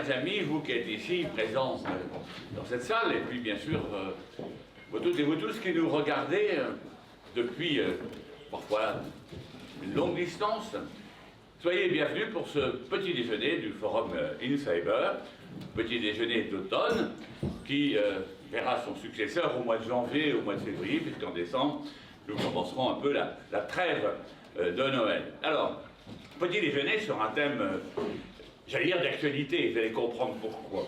chers amis, vous qui êtes ici, présents dans cette salle, et puis bien sûr, vous toutes et vous tous qui nous regardez depuis parfois une longue distance, soyez bienvenus pour ce petit déjeuner du forum InCyber, petit déjeuner d'automne, qui verra son successeur au mois de janvier, au mois de février, puisqu'en décembre, nous commencerons un peu la trêve de Noël. Alors, petit déjeuner sur un thème, j'allais dire d'actualité, vous allez comprendre pourquoi.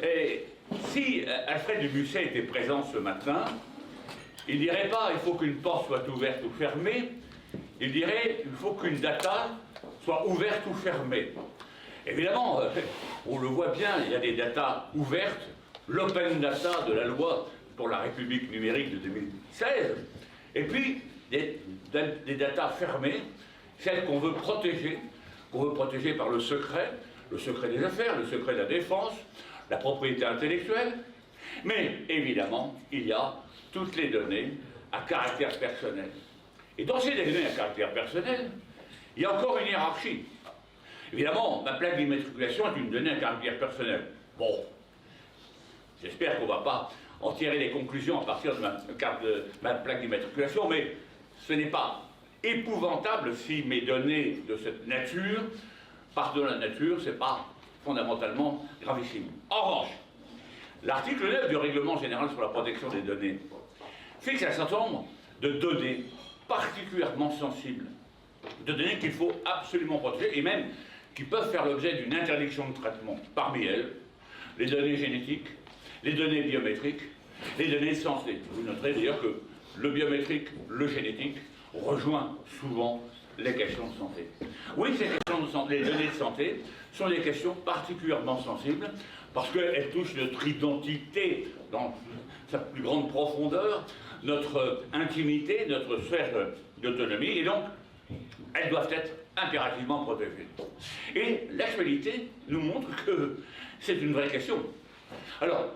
Et si Alfred de Musset était présent ce matin, il dirait pas il faut qu'une porte soit ouverte ou fermée, il dirait il faut qu'une data soit ouverte ou fermée. Évidemment, on le voit bien, il y a des datas ouvertes, l'open data de la loi pour la République numérique de 2016, et puis des datas fermées, celles qu'on veut protéger par le secret des affaires, le secret de la défense, la propriété intellectuelle, mais évidemment, il y a toutes les données à caractère personnel. Et dans ces données à caractère personnel, il y a encore une hiérarchie. Évidemment, ma plaque d'immatriculation est une donnée à caractère personnel. Bon, j'espère qu'on ne va pas en tirer des conclusions à partir de ma plaque d'immatriculation, mais ce n'est pas épouvantable si mes données de cette nature partent de la nature, ce n'est pas fondamentalement gravissime. En revanche, l'article 9 du Règlement général sur la protection des données fixe un certain nombre de données particulièrement sensibles, de données qu'il faut absolument protéger et même qui peuvent faire l'objet d'une interdiction de traitement. Parmi elles, les données génétiques, les données biométriques, les données de santé. Vous noterez d'ailleurs que le biométrique, le génétique, rejoint souvent les questions de santé. Oui, ces questions de santé, les données de santé, sont des questions particulièrement sensibles parce qu'elles touchent notre identité dans sa plus grande profondeur, notre intimité, notre sphère d'autonomie, et donc elles doivent être impérativement protégées. Et l'actualité nous montre que c'est une vraie question. Alors,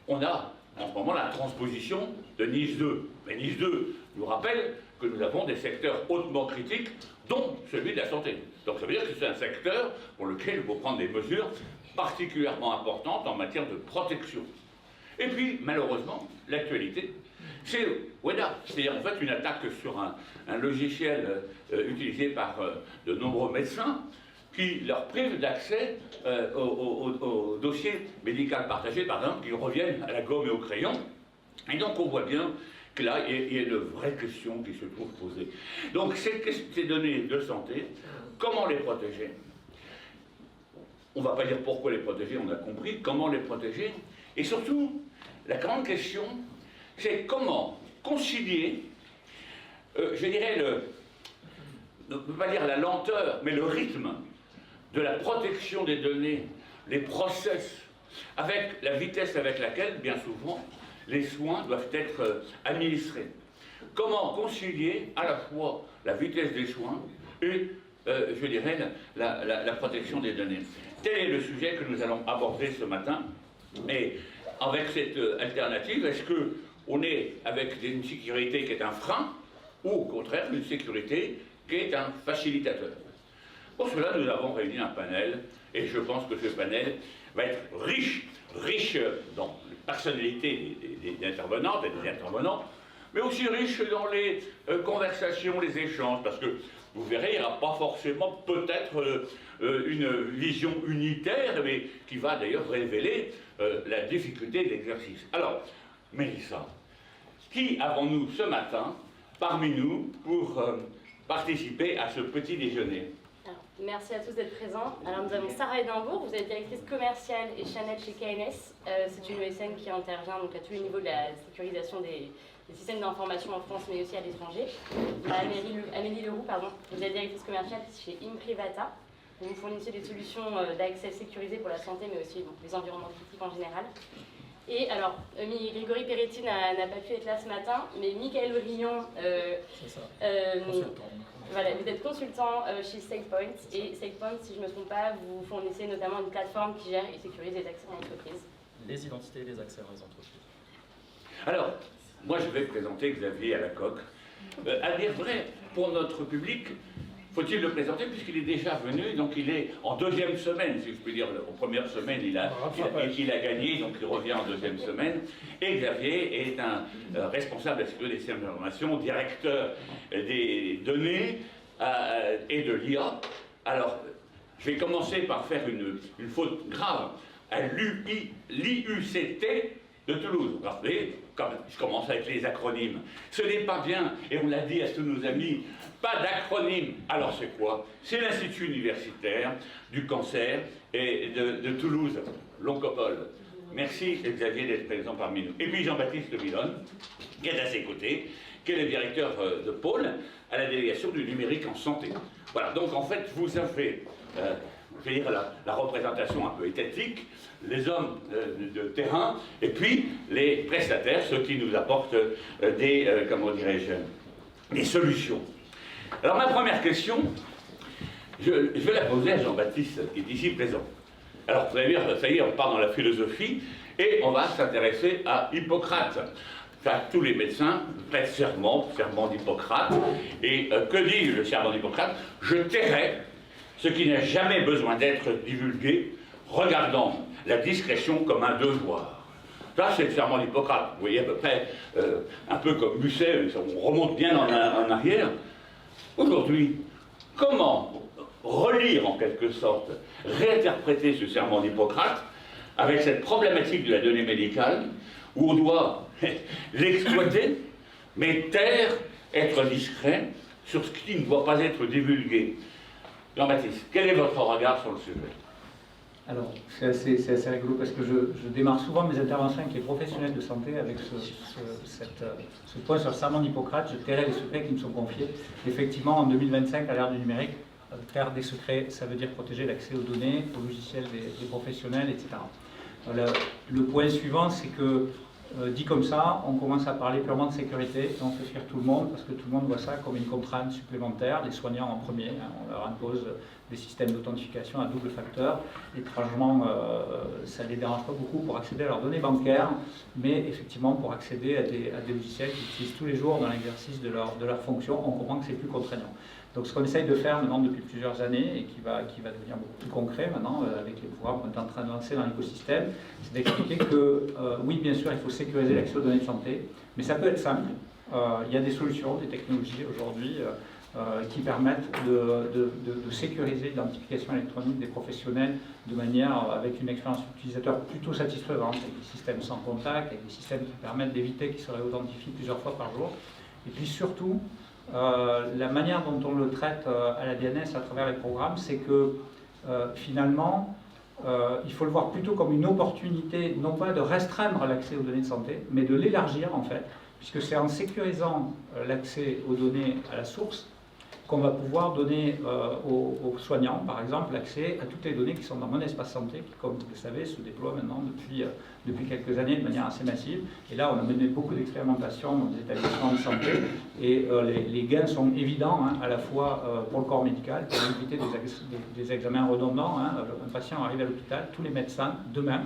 on a en ce moment la transposition de NIS 2. Mais NIS 2 nous rappelle que nous avons des secteurs hautement critiques, dont celui de la santé. Donc ça veut dire que c'est un secteur pour lequel il faut prendre des mesures particulièrement importantes en matière de protection. Et puis, malheureusement, l'actualité, c'est WEDA, c'est-à-dire en fait une attaque sur un logiciel utilisé par de nombreux médecins qui leur prive d'accès au dossier médical partagé, par exemple, qui reviennent à la gomme et au crayon. Et donc on voit bien que là, il y a de vraies questions qui se trouvent posées. Donc ces données de santé, comment les protéger? On ne va pas dire pourquoi les protéger, on a compris, comment les protéger. Et surtout, la grande question, c'est comment concilier, je dirais, on ne peut pas dire la lenteur, mais le rythme de la protection des données, les process, avec la vitesse avec laquelle, bien souvent, les soins doivent être administrés. Comment concilier à la fois la vitesse des soins et, je dirais, la protection des données. Tel est le sujet que nous allons aborder ce matin. Et avec cette alternative, est-ce qu'on est avec une sécurité qui est un frein, ou au contraire une sécurité qui est un facilitateur? Pour cela, nous avons réuni un panel, et je pense que ce panel va être riche dans les personnalités des intervenantes et des intervenants, mais aussi riche dans les conversations, les échanges, parce que vous verrez, il n'y aura pas forcément peut-être une vision unitaire, mais qui va d'ailleurs révéler la difficulté de l'exercice. Alors, Mélissa, qui avons-nous ce matin parmi nous pour participer à ce petit déjeuner? Alors, merci à tous d'être présents. Alors, nous avons Sarah Edimbourg, vous êtes directrice commerciale et Chanel chez KNS. C'est une ESN qui intervient donc, à tous les niveaux de la sécurisation des systèmes d'information en France, mais aussi à l'étranger. Amélie Leroux, vous êtes directrice commerciale chez Imprivata. Vous fournissez des solutions d'accès sécurisé pour la santé, mais aussi donc, les environnements critiques en général. Et alors, Grégory Peretti n'a pas pu être là ce matin, mais Michael Vrillon, voilà, vous êtes consultant chez SafePoint. Et SafePoint, si je ne me trompe pas, vous fournissez notamment une plateforme qui gère et sécurise les accès en entreprise. Les identités et les accès dans les entreprises. Alors, moi je vais présenter Xavier à la coque. À dire vrai, pour notre public, faut-il le présenter puisqu'il est déjà venu, donc il est en deuxième semaine, si je puis dire. En première semaine, il a gagné, donc il revient en deuxième semaine. Et Xavier est un responsable de la sécurité des systèmes d'information, directeur des données et de l'IA. Alors, je vais commencer par faire une faute grave à l'IUCT de Toulouse. Vous rappelez, comme je commence avec les acronymes. Ce n'est pas bien, et on l'a dit à tous nos amis, pas d'acronyme. Alors c'est quoi? C'est l'Institut universitaire du cancer et de Toulouse, l'Oncopole. Merci Xavier d'être présent parmi nous. Et puis Jean-Baptiste Villon, qui est à ses côtés, qui est le directeur de pôle à la délégation du numérique en santé. Voilà, donc en fait, vous avez, je vais dire, la représentation un peu étatique, les hommes de terrain, et puis les prestataires, ceux qui nous apportent comment dirais-je, des solutions. Alors ma première question, je vais la poser à Jean-Baptiste, qui est ici présent. Alors vous allez dire, ça y est, on part dans la philosophie, et on va s'intéresser à Hippocrate. Enfin, tous les médecins prêtent serment d'Hippocrate, et que dit le serment d'Hippocrate? Je tairai ce qui n'a jamais besoin d'être divulgué, regardant la discrétion comme un devoir. Ça, c'est le serment d'Hippocrate. Vous voyez à peu près, un peu comme Musset, on remonte bien en arrière. Aujourd'hui, comment relire en quelque sorte, réinterpréter ce serment d'Hippocrate avec cette problématique de la donnée médicale, où on doit l'exploiter, mais taire, être discret sur ce qui ne doit pas être divulgué. Jean-Baptiste, quel est votre regard sur le sujet? Alors, c'est assez rigolo parce que je démarre souvent mes interventions avec les professionnels de santé avec ce point sur le serment d'Hippocrate. Je tairai les secrets qui me sont confiés. Effectivement, en 2025, à l'ère du numérique, taire des secrets, ça veut dire protéger l'accès aux données, aux logiciels des professionnels, etc. Le point suivant, c'est que, dit comme ça, on commence à parler purement de sécurité et on fait fuir tout le monde parce que tout le monde voit ça comme une contrainte supplémentaire, les soignants en premier, hein, on leur impose des systèmes d'authentification à double facteur. Étrangement, ça ne les dérange pas beaucoup pour accéder à leurs données bancaires, mais effectivement pour accéder à des logiciels qu'ils utilisent tous les jours dans l'exercice de leur fonction, on comprend que c'est plus contraignant. Donc ce qu'on essaye de faire maintenant depuis plusieurs années et qui va devenir beaucoup plus concret maintenant avec les programmes qu'on est en train de lancer dans l'écosystème, c'est d'expliquer que oui, bien sûr, il faut sécuriser l'accès aux données de santé, mais ça peut être simple. Il y a des solutions, des technologies aujourd'hui qui permettent de sécuriser l'identification électronique des professionnels de manière avec une expérience utilisateur plutôt satisfaisante, avec des systèmes sans contact, avec des systèmes qui permettent d'éviter qu'ils se réauthentifient plusieurs fois par jour. Et puis surtout, la manière dont on le traite à la DNS à travers les programmes, c'est que finalement, il faut le voir plutôt comme une opportunité, non pas de restreindre l'accès aux données de santé, mais de l'élargir en fait, puisque c'est en sécurisant l'accès aux données à la source qu'on va pouvoir donner aux soignants, par exemple, l'accès à toutes les données qui sont dans mon espace santé, qui, comme vous le savez, se déploient maintenant depuis quelques années de manière assez massive. Et là, on a mené beaucoup d'expérimentations dans des établissements de santé, et les gains sont évidents, hein, à la fois pour le corps médical, pour éviter des examens redondants. Hein. Un patient arrive à l'hôpital, tous les médecins, demain,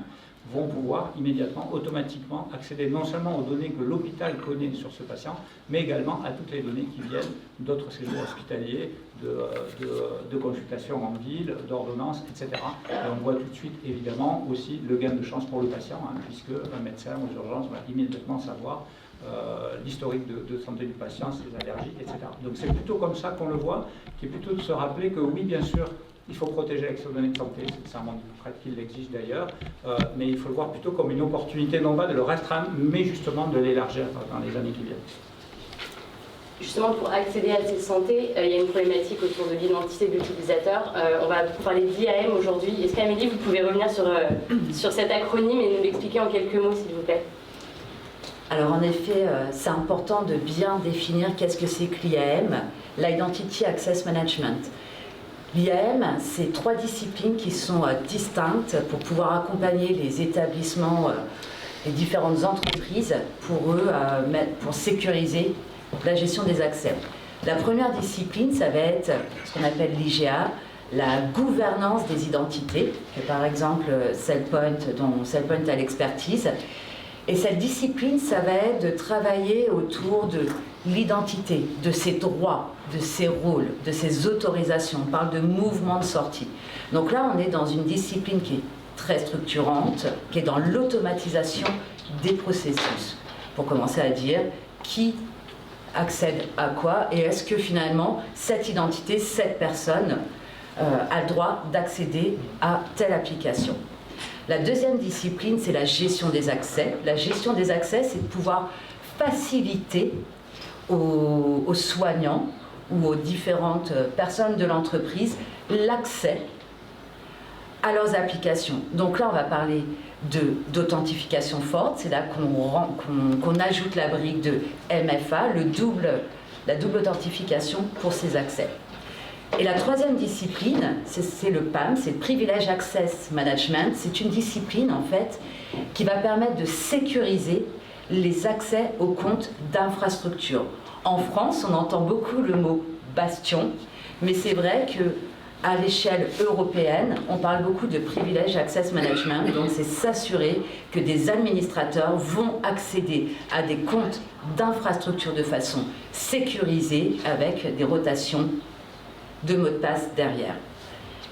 vont pouvoir immédiatement, automatiquement accéder non seulement aux données que l'hôpital connaît sur ce patient, mais également à toutes les données qui viennent d'autres séjours hospitaliers, de consultations en ville, d'ordonnances, etc. Et on voit tout de suite, évidemment, aussi le gain de chance pour le patient, hein, puisque un médecin aux urgences va immédiatement savoir l'historique de santé du patient, ses allergies, etc. Donc c'est plutôt comme ça qu'on le voit, qui est plutôt de se rappeler que oui, bien sûr, il faut protéger l'accès aux données de santé, c'est le serment d'Hippocrate qui l'exige d'ailleurs, mais il faut le voir plutôt comme une opportunité, non pas de le restreindre, mais justement de l'élargir dans les années qui viennent. Justement, pour accéder à cette santé, il y a une problématique autour de l'identité de l'utilisateur. On va parler d'IAM aujourd'hui. Est-ce qu'Amélie, vous pouvez revenir sur cet acronyme et nous l'expliquer en quelques mots, s'il vous plaît? Alors en effet, c'est important de bien définir qu'est-ce que c'est que l'IAM, l'Identity Access Management. L'IAM, c'est 3 disciplines qui sont distinctes pour pouvoir accompagner les établissements, les différentes entreprises pour eux, pour sécuriser la gestion des accès. La première discipline, ça va être ce qu'on appelle l'IGA, la gouvernance des identités, que par exemple Cellpoint, dont Cellpoint a l'expertise. Et cette discipline, ça va être de travailler autour de l'identité, de ses droits, de ses rôles, de ses autorisations. On parle de mouvement de sortie. Donc là, on est dans une discipline qui est très structurante, qui est dans l'automatisation des processus. Pour commencer à dire qui accède à quoi et est-ce que finalement cette identité, cette personne a le droit d'accéder à telle application. La deuxième discipline, c'est la gestion des accès. La gestion des accès, c'est de pouvoir faciliter aux soignants ou aux différentes personnes de l'entreprise l'accès à leurs applications. Donc là, on va parler d'authentification forte. C'est là qu'on ajoute la brique de MFA, la double authentification pour ces accès. Et la troisième discipline, c'est le PAM, c'est le Privilege Access Management. C'est une discipline, en fait, qui va permettre de sécuriser les accès aux comptes d'infrastructure. En France, on entend beaucoup le mot bastion, mais c'est vrai qu'à l'échelle européenne, on parle beaucoup de Privilege Access Management, donc c'est s'assurer que des administrateurs vont accéder à des comptes d'infrastructure de façon sécurisée avec des rotations de mots de passe derrière.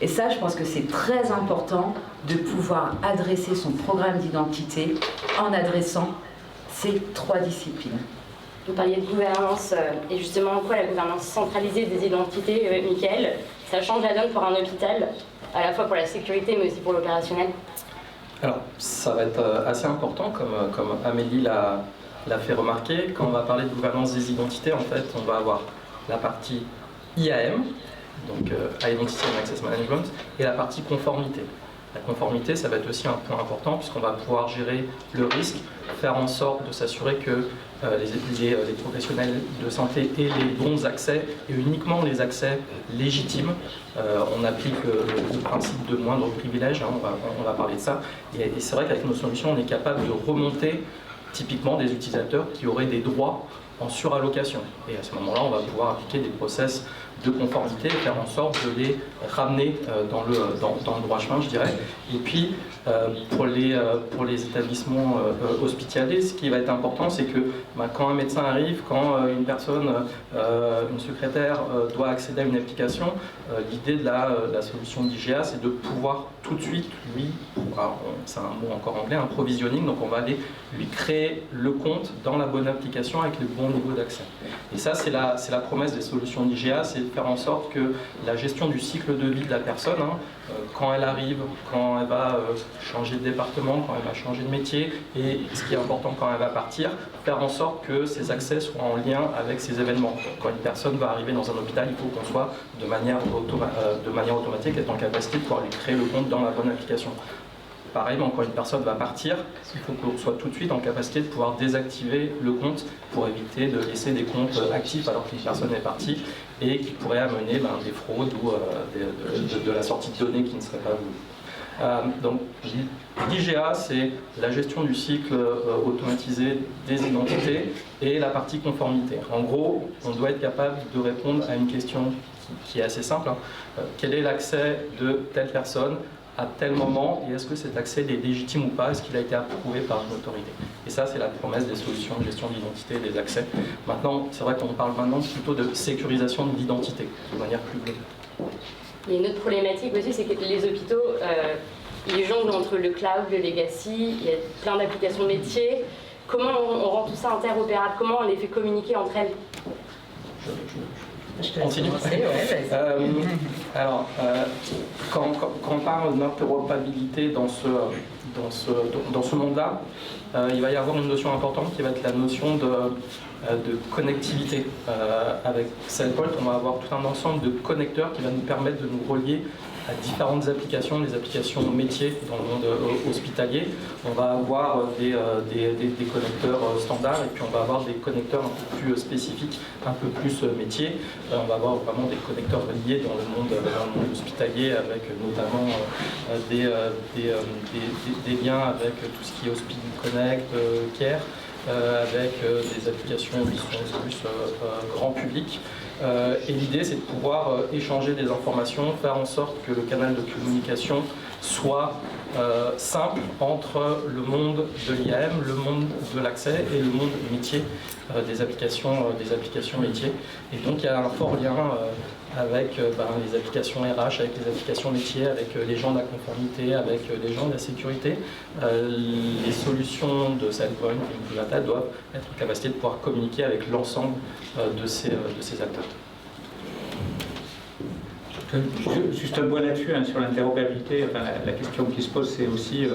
Et ça, je pense que c'est très important de pouvoir adresser son programme d'identité en adressant ces trois disciplines. Vous parliez de gouvernance, et justement, quoi la gouvernance centralisée des identités, Mickaël, ça change la donne pour un hôpital, à la fois pour la sécurité, mais aussi pour l'opérationnel? Alors, ça va être assez important, comme Amélie l'a fait remarquer. Quand on va parler de gouvernance des identités, en fait, on va avoir la partie IAM, donc Identity and Access Management, et la partie conformité. La conformité, ça va être aussi un point important puisqu'on va pouvoir gérer le risque, faire en sorte de s'assurer que les professionnels de santé aient les bons accès et uniquement les accès légitimes. On applique le principe de moindre privilège, hein, on va parler de ça. Et c'est vrai qu'avec nos solutions, on est capable de remonter typiquement des utilisateurs qui auraient des droits en surallocation. Et à ce moment-là, on va pouvoir appliquer des process de conformité et faire en sorte de les ramener dans le droit chemin, je dirais. Et puis, pour les établissements hospitaliers, ce qui va être important, c'est que quand un médecin arrive, quand une personne, une secrétaire doit accéder à une application, l'idée de la solution d'IGA, c'est de pouvoir tout de suite, c'est un mot encore anglais, un provisioning, donc on va aller lui créer le compte dans la bonne application avec le bon niveau d'accès. Et ça, c'est la promesse des solutions d'IGA, c'est de faire en sorte que la gestion du cycle de vie de la personne, quand elle arrive, quand elle va changer de département, quand elle va changer de métier, et ce qui est important quand elle va partir, faire en sorte que ces accès soient en lien avec ces événements. Quand une personne va arriver dans un hôpital, il faut qu'on soit de manière automatique, être en capacité de pouvoir lui créer le compte dans la bonne application. Pareillement, quand une personne va partir, il faut qu'on soit tout de suite en capacité de pouvoir désactiver le compte pour éviter de laisser des comptes actifs alors qu'une personne est partie et qui pourrait amener des fraudes ou de la sortie de données qui ne serait pas voulue. Donc l'IGA, c'est la gestion du cycle automatisé des identités et la partie conformité. En gros, on doit être capable de répondre à une question qui est assez simple. Quel est l'accès de telle personne à tel moment, et est-ce que cet accès est légitime ou pas, est-ce qu'il a été approuvé par une autorité? Et ça, c'est la promesse des solutions de gestion d'identité et des accès. Maintenant, c'est vrai qu'on parle maintenant plutôt de sécurisation de l'identité, de manière plus globale. Il y a une autre problématique aussi, c'est que les hôpitaux, ils jonglent entre le cloud, le legacy, il y a plein d'applications métiers. Comment on rend tout ça interopérable? Comment on les fait communiquer entre elles? Continue. Alors, quand on parle d'interopérabilité dans ce monde-là, il va y avoir une notion importante qui va être la notion de connectivité. Avec SailPoint, on va avoir tout un ensemble de connecteurs qui va nous permettre de nous relier à différentes applications, les applications métiers dans le monde hospitalier. On va avoir des connecteurs standards et puis on va avoir des connecteurs un peu plus spécifiques, un peu plus métiers. On va avoir vraiment des connecteurs liés dans le monde hospitalier avec notamment des liens avec tout ce qui est Hospital Connect, Care, avec des applications qui sont plus grand public. Et l'idée, c'est de pouvoir échanger des informations, faire en sorte que le canal de communication soit simple entre le monde de l'IAM, le monde de l'accès et le monde métier des applications métiers. Et donc il y a un fort lien avec les applications RH, avec les applications métiers, avec les gens de la conformité, avec les gens de la sécurité. Les solutions de SailPoint et de Data doivent être en capacité de pouvoir communiquer avec l'ensemble de ces acteurs. Juste un point là-dessus, sur l'interopérabilité, la question qui se pose, c'est aussi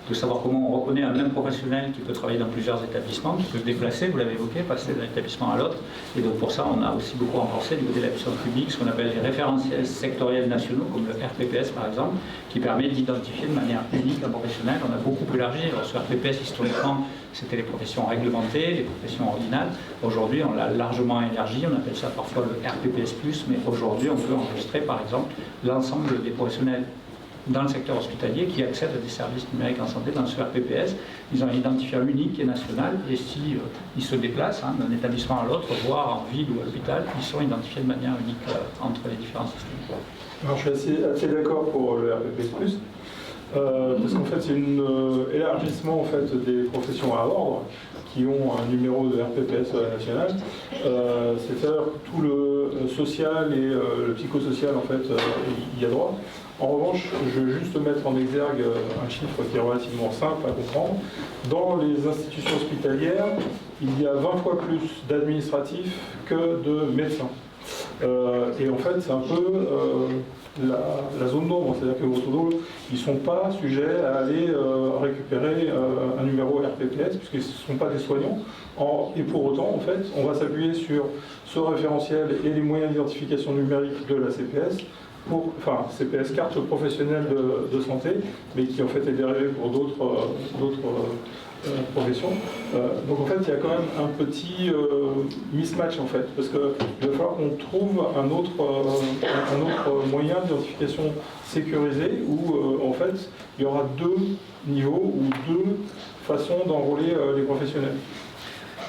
de savoir comment on reconnaît un même professionnel qui peut travailler dans plusieurs établissements, qui peut se déplacer, vous l'avez évoqué, passer d'un établissement à l'autre. Et donc pour ça, on a aussi beaucoup renforcé au niveau de la puissance publique ce qu'on appelle les référentiels sectoriels nationaux, comme le RPPS par exemple, qui permet d'identifier de manière unique un professionnel. On a beaucoup élargi. Alors ce RPPS, historiquement, c'était les professions réglementées, les professions ordinales. Aujourd'hui, on l'a largement élargi, on appelle ça parfois le RPPS+, mais aujourd'hui, on peut enregistrer par exemple l'ensemble des professionnels dans le secteur hospitalier qui accèdent à des services numériques en santé dans ce RPPS. Ils ont un identifiant unique qui est national et si ils se déplacent d'un établissement à l'autre, voire en ville ou à l'hôpital, ils sont identifiés de manière unique entre les différents systèmes. Alors, je suis assez d'accord pour le RPPS+, parce qu'en fait c'est un élargissement en fait, des professions à ordre qui ont un numéro de RPPS national. C'est-à-dire que tout le social et le psychosocial, en fait, il y a droit. En revanche, je veux juste mettre en exergue un chiffre qui est relativement simple à comprendre. Dans les institutions hospitalières, il y a 20 fois plus d'administratifs que de médecins. Et en fait, c'est un peu la zone d'ombre, c'est-à-dire que grosso modo, ils ne sont pas sujets à aller récupérer un numéro RPPS, puisqu'ils ne sont pas des soignants. Et pour autant, en fait, on va s'appuyer sur ce référentiel et les moyens d'identification numérique de la CPS, CPS carte professionnelle de santé, mais qui en fait est dérivé pour d'autres professions. Donc en fait, il y a quand même un petit mismatch en fait, parce qu'il va falloir qu'on trouve un autre moyen d'identification sécurisé où en fait il y aura deux niveaux ou deux façons d'enrôler les professionnels.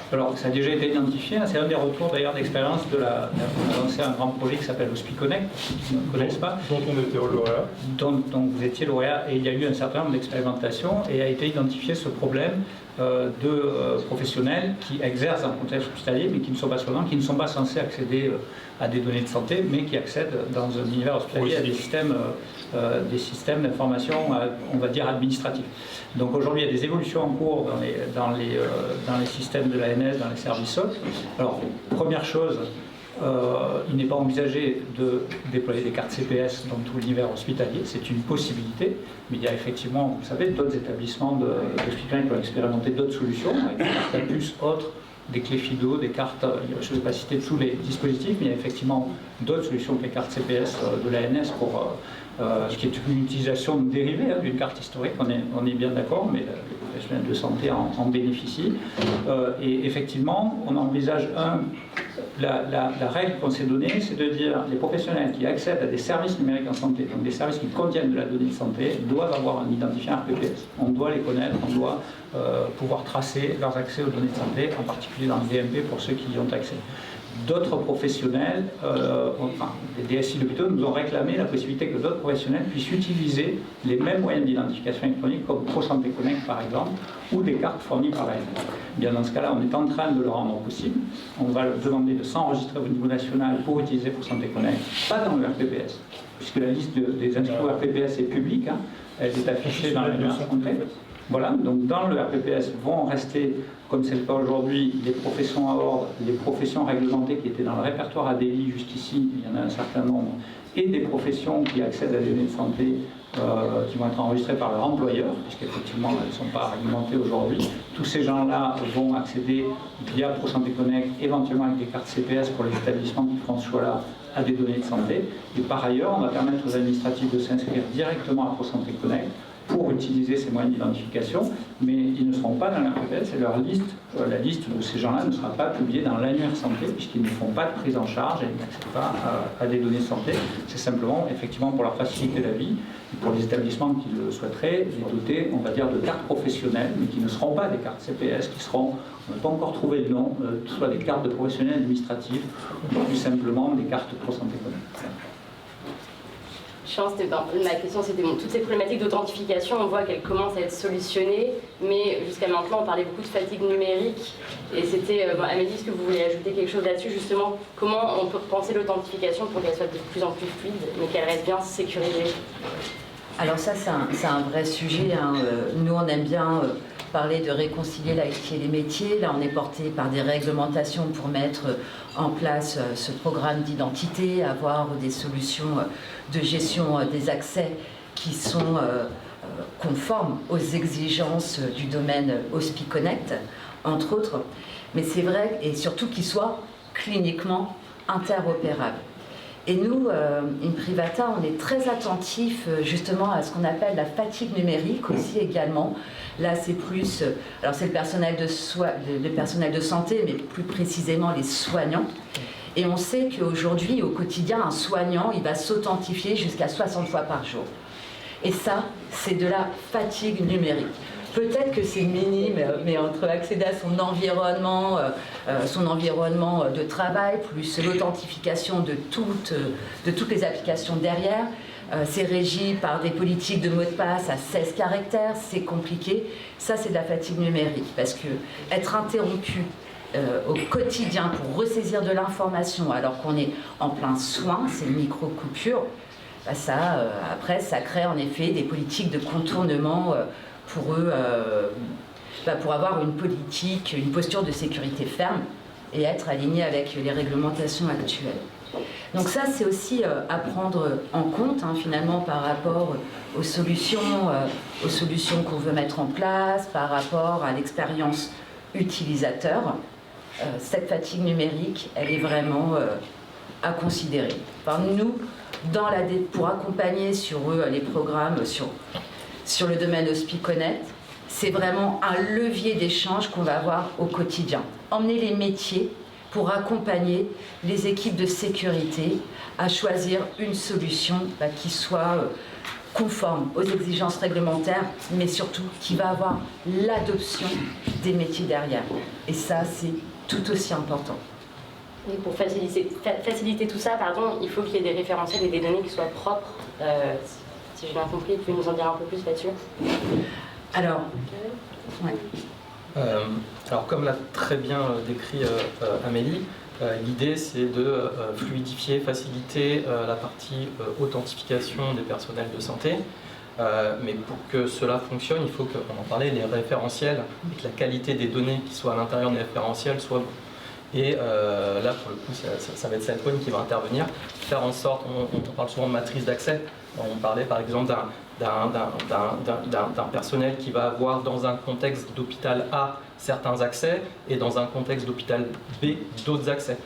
Alors, ça a déjà été identifié, c'est un des retours d'ailleurs d'expérience on a lancé un grand projet qui s'appelle Hospiconnect, qui ne connaissent pas. Dont on était lauréat. Donc vous étiez lauréat et il y a eu un certain nombre d'expérimentations et a été identifié ce problème de professionnels qui exercent dans le contexte hospitalier mais qui ne sont pas soignants, qui ne sont pas censés accéder à des données de santé mais qui accèdent dans un univers hospitalier à des systèmes d'information, on va dire, administratifs. Donc aujourd'hui, il y a des évolutions en cours dans les systèmes de l'ANS, dans les services SOC. Alors, première chose, il n'est pas envisagé de déployer des cartes CPS dans tout l'univers hospitalier, c'est une possibilité, mais il y a effectivement, vous savez, d'autres établissements hospitaliers qui ont expérimenté d'autres solutions, avec des cartes à puce autres, des clés FIDO, des cartes, je ne vais pas citer tous les dispositifs, mais il y a effectivement d'autres solutions que les cartes CPS de l'ANS pour ce qui est une utilisation dérivée d'une carte historique, on est bien d'accord, mais les professionnels de santé en bénéficient. Et effectivement, on envisage la règle qu'on s'est donnée, c'est de dire les professionnels qui accèdent à des services numériques en santé, donc des services qui contiennent de la donnée de santé, doivent avoir un identifiant RPPS. On doit les connaître, on doit pouvoir tracer leurs accès aux données de santé, en particulier dans le DMP pour ceux qui y ont accès. D'autres professionnels, les DSI d'hôpitaux nous ont réclamé la possibilité que d'autres professionnels puissent utiliser les mêmes moyens d'identification électronique comme ProSanté Connect par exemple, ou des cartes fournies par l'ANS. Bien dans ce cas-là, on est en train de le rendre possible. On va leur demander de s'enregistrer au niveau national pour utiliser ProSanté Connect, pas dans le RPPS, puisque la liste des inscrits au RPPS est publique, elle est affichée dans l'annuaire santé. Voilà, donc dans le RPPS vont rester, comme c'est le cas aujourd'hui, les professions à ordre, les professions réglementées qui étaient dans le répertoire ADI jusqu'ici, il y en a un certain nombre, et des professions qui accèdent à des données de santé qui vont être enregistrées par leur employeur, puisqu'effectivement elles ne sont pas réglementées aujourd'hui. Tous ces gens-là vont accéder via ProSanté Connect, éventuellement avec des cartes CPS pour les établissements qui feront ce choix-là, à des données de santé. Et par ailleurs, on va permettre aux administratifs de s'inscrire directement à ProSanté Connect pour utiliser ces moyens d'identification, mais ils ne seront pas dans la RPPS et leur liste, la liste de ces gens-là ne sera pas publiée dans l'annuaire santé puisqu'ils ne font pas de prise en charge et ils n'accèdent pas à des données de santé. C'est simplement, effectivement, pour leur faciliter la vie, pour les établissements qui le souhaiteraient, les doter, on va dire, de cartes professionnelles, mais qui ne seront pas des cartes CPS, qui seront, on n'a pas encore trouvé le nom, soit des cartes de professionnels administratifs, ou plus simplement des cartes ProSanté Connect. Ma question c'était toutes ces problématiques d'authentification, on voit qu'elles commencent à être solutionnées, mais jusqu'à maintenant on parlait beaucoup de fatigue numérique. Et c'était, Amélie, est-ce que vous voulez ajouter quelque chose là-dessus justement? Comment on peut penser l'authentification pour qu'elle soit de plus en plus fluide, mais qu'elle reste bien sécurisée? Alors ça, c'est un vrai sujet. Hein. Nous, on aime bien parler de réconcilier l'IT et les métiers. Là, on est porté par des réglementations pour mettre en place ce programme d'identité, avoir des solutions de gestion des accès qui sont conformes aux exigences du domaine HospiConnect, entre autres. Mais c'est vrai, et surtout qu'ils soient cliniquement interopérables. Et nous, Imprivata, on est très attentifs justement à ce qu'on appelle la fatigue numérique aussi également. Là, c'est plus, alors c'est le personnel de santé, mais plus précisément les soignants. Et on sait qu'aujourd'hui, au quotidien, un soignant, il va s'authentifier jusqu'à 60 fois par jour. Et ça, c'est de la fatigue numérique. Peut-être que c'est minime, mais entre accéder à son environnement de travail, plus l'authentification de toutes les applications derrière, c'est régi par des politiques de mots de passe à 16 caractères, c'est compliqué. Ça, c'est de la fatigue numérique, parce que être interrompu au quotidien pour ressaisir de l'information alors qu'on est en plein soin, c'est une micro-coupure, bah ça, après, ça crée en effet des politiques de contournement pour eux, pour avoir une politique, une posture de sécurité ferme et être aligné avec les réglementations actuelles. Donc ça, c'est aussi à prendre en compte finalement par rapport aux solutions qu'on veut mettre en place, par rapport à l'expérience utilisateur. Cette fatigue numérique, elle est vraiment à considérer. Enfin, nous, pour accompagner sur eux les programmes sur le domaine HospiConnect, c'est vraiment un levier d'échange qu'on va avoir au quotidien. Emmener les métiers pour accompagner les équipes de sécurité à choisir une solution qui soit conforme aux exigences réglementaires, mais surtout qui va avoir l'adoption des métiers derrière. Et ça, c'est tout aussi important. Et pour faciliter tout ça, il faut qu'il y ait des référentiels et des données qui soient propres. Si j'ai bien compris, vous pouvez nous en dire un peu plus là-dessus? Alors, ouais. Alors comme l'a très bien décrit Amélie, l'idée c'est de fluidifier, faciliter la partie authentification des personnels de santé. Mais pour que cela fonctionne, il faut qu'on en parlait, les référentiels et que la qualité des données qui soient à l'intérieur des référentiels soient bons. Et là, pour le coup, ça va être SailPoint qui va intervenir, faire en sorte, on parle souvent de matrice d'accès, on parlait par exemple d'un personnel qui va avoir dans un contexte d'hôpital A certains accès et dans un contexte d'hôpital B d'autres accès.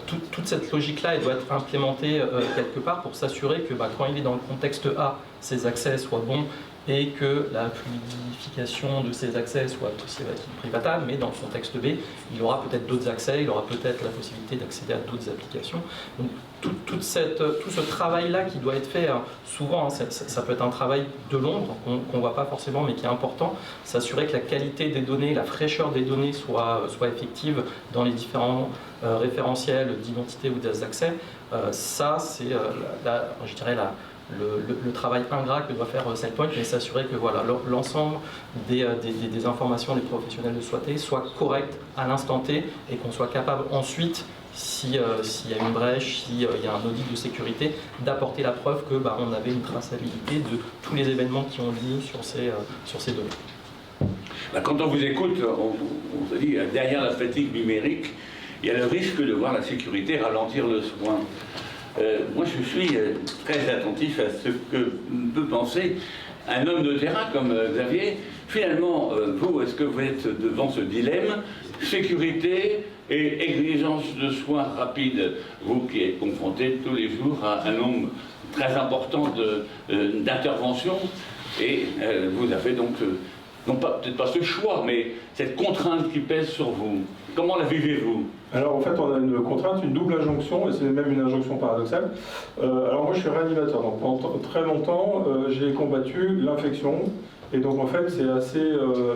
Toute cette logique-là, elle doit être implémentée quelque part pour s'assurer que quand il est dans le contexte A, ses accès soient bons et que la fluidification de ces accès soit possible avec Imprivata, mais dans le contexte B, il aura peut-être d'autres accès, il aura peut-être la possibilité d'accéder à d'autres applications. Donc tout ce travail-là qui doit être fait, souvent, ça peut être un travail de l'ombre, qu'on ne voit pas forcément, mais qui est important, s'assurer que la qualité des données, la fraîcheur des données soit effective dans les différents référentiels d'identité ou d'accès. Ça, c'est, je dirais, le travail ingrat que doit faire SailPoint, mais s'assurer que voilà, l'ensemble des informations des professionnels de santé soient correctes à l'instant T et qu'on soit capable ensuite, s'il y a une brèche, s'il y a un audit de sécurité, d'apporter la preuve que on avait une traçabilité de tous les événements qui ont lieu sur ces données. Quand on vous écoute, on se dit, derrière la fatigue numérique, il y a le risque de voir la sécurité ralentir le soin. Moi, je suis très attentif à ce que peut penser un homme de terrain comme Xavier. Finalement, vous, est-ce que vous êtes devant ce dilemme, sécurité et exigence de soins rapides, vous qui êtes confronté tous les jours à un nombre très important d'interventions, et vous avez donc, non pas peut-être pas ce choix, mais cette contrainte qui pèse sur vous. Comment la vivez-vous? Alors en fait, on a une contrainte, une double injonction, et c'est même une injonction paradoxale. Alors moi, je suis réanimateur, donc pendant très longtemps, j'ai combattu l'infection Et donc en fait c'est assez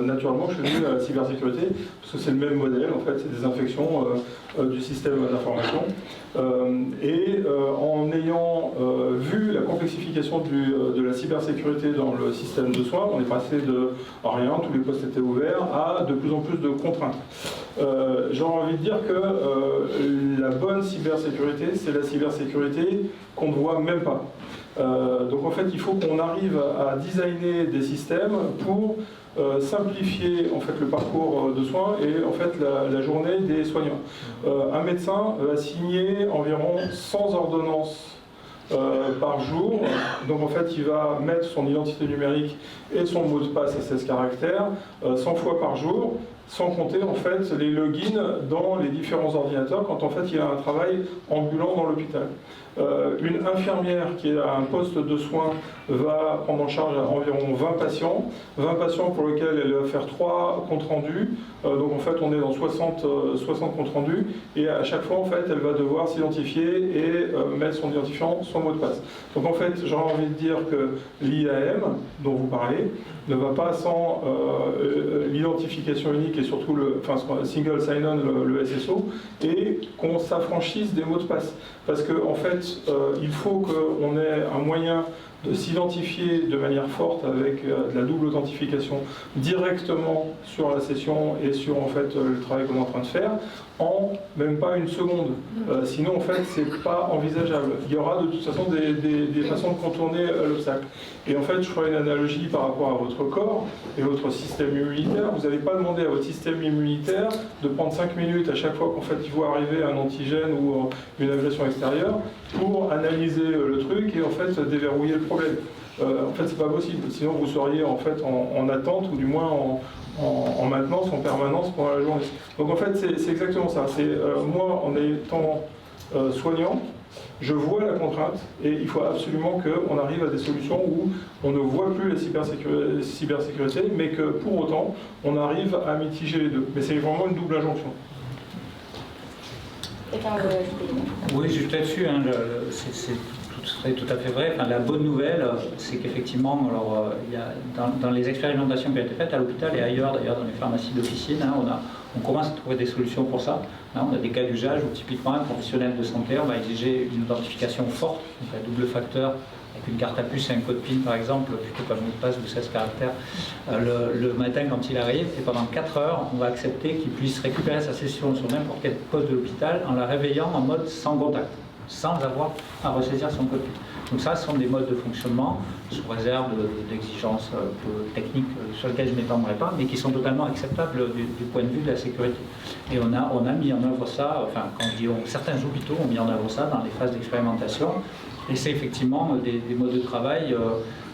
naturellement que je suis venu à la cybersécurité, parce que c'est le même modèle, en fait c'est des infections du système d'information. En ayant vu la complexification de la cybersécurité dans le système de soins, on est passé de rien, tous les postes étaient ouverts, à de plus en plus de contraintes. J'aurais envie de dire que la bonne cybersécurité, c'est la cybersécurité qu'on ne voit même pas. Donc en fait, il faut qu'on arrive à designer des systèmes pour simplifier en fait le parcours de soins et en fait la journée des soignants. Un médecin va signer environ 100 ordonnances par jour. Donc en fait, il va mettre son identité numérique et son mot de passe à 16 caractères 100 fois par jour, sans compter en fait les logins dans les différents ordinateurs quand en fait il a un travail ambulant dans l'hôpital. Une infirmière qui est à un poste de soins va prendre en charge environ 20 patients pour lesquels elle va faire 3 comptes rendus. Donc en fait on est dans 60 comptes rendus et à chaque fois en fait elle va devoir s'identifier et mettre son identifiant, son mot de passe. Donc en fait j'aurais envie de dire que l'IAM dont vous parlez ne va pas sans l'identification unique et surtout le single sign-on, le SSO, et qu'on s'affranchisse des mots de passe. Parce qu'en fait, il faut qu'on ait un moyen de s'identifier de manière forte avec de la double authentification directement sur la session et sur en fait le travail qu'on est en train de faire en même pas une seconde. Sinon en fait c'est pas envisageable. Il y aura de toute façon des façons de contourner l'obstacle. Et en fait je ferai une analogie par rapport à votre corps et votre système immunitaire. Vous n'allez pas demander à votre système immunitaire de prendre 5 minutes à chaque fois qu'en fait il voit arriver un antigène ou une agression extérieure pour analyser le truc et en fait déverrouiller le problème. En fait c'est pas possible. Sinon vous seriez en fait en attente ou du moins en maintenance, en permanence pendant la journée. Donc en fait c'est exactement ça. Moi en étant soignant, je vois la contrainte et il faut absolument qu'on arrive à des solutions où on ne voit plus la cybersécurité, mais que pour autant on arrive à mitiger les deux. Mais c'est vraiment une double injonction. Oui, juste là-dessus, hein, c'est tout à fait vrai. Enfin, la bonne nouvelle, c'est qu'effectivement, il y a, dans les expérimentations qui ont été faites à l'hôpital et ailleurs, d'ailleurs dans les pharmacies d'officine, hein, on commence à trouver des solutions pour ça. Hein, on a des cas d'usage où typiquement un professionnel de santé va exiger une authentification forte, donc à double facteur, avec une carte à puce et un code PIN par exemple, plutôt qu'un mot de passe de 16 caractères le matin quand il arrive. Et pendant 4 heures, on va accepter qu'il puisse récupérer sa session sur n'importe quel poste de l'hôpital en la réveillant en mode sans contact, sans avoir à ressaisir son code PIN. Donc ça, ce sont des modes de fonctionnement, sous réserve d'exigences techniques sur lesquelles je ne m'étendrai pas, mais qui sont totalement acceptables du point de vue de la sécurité. Et on a mis en œuvre ça, enfin, quand je dis certains hôpitaux ont mis en œuvre ça dans les phases d'expérimentation. Et c'est effectivement des modes de travail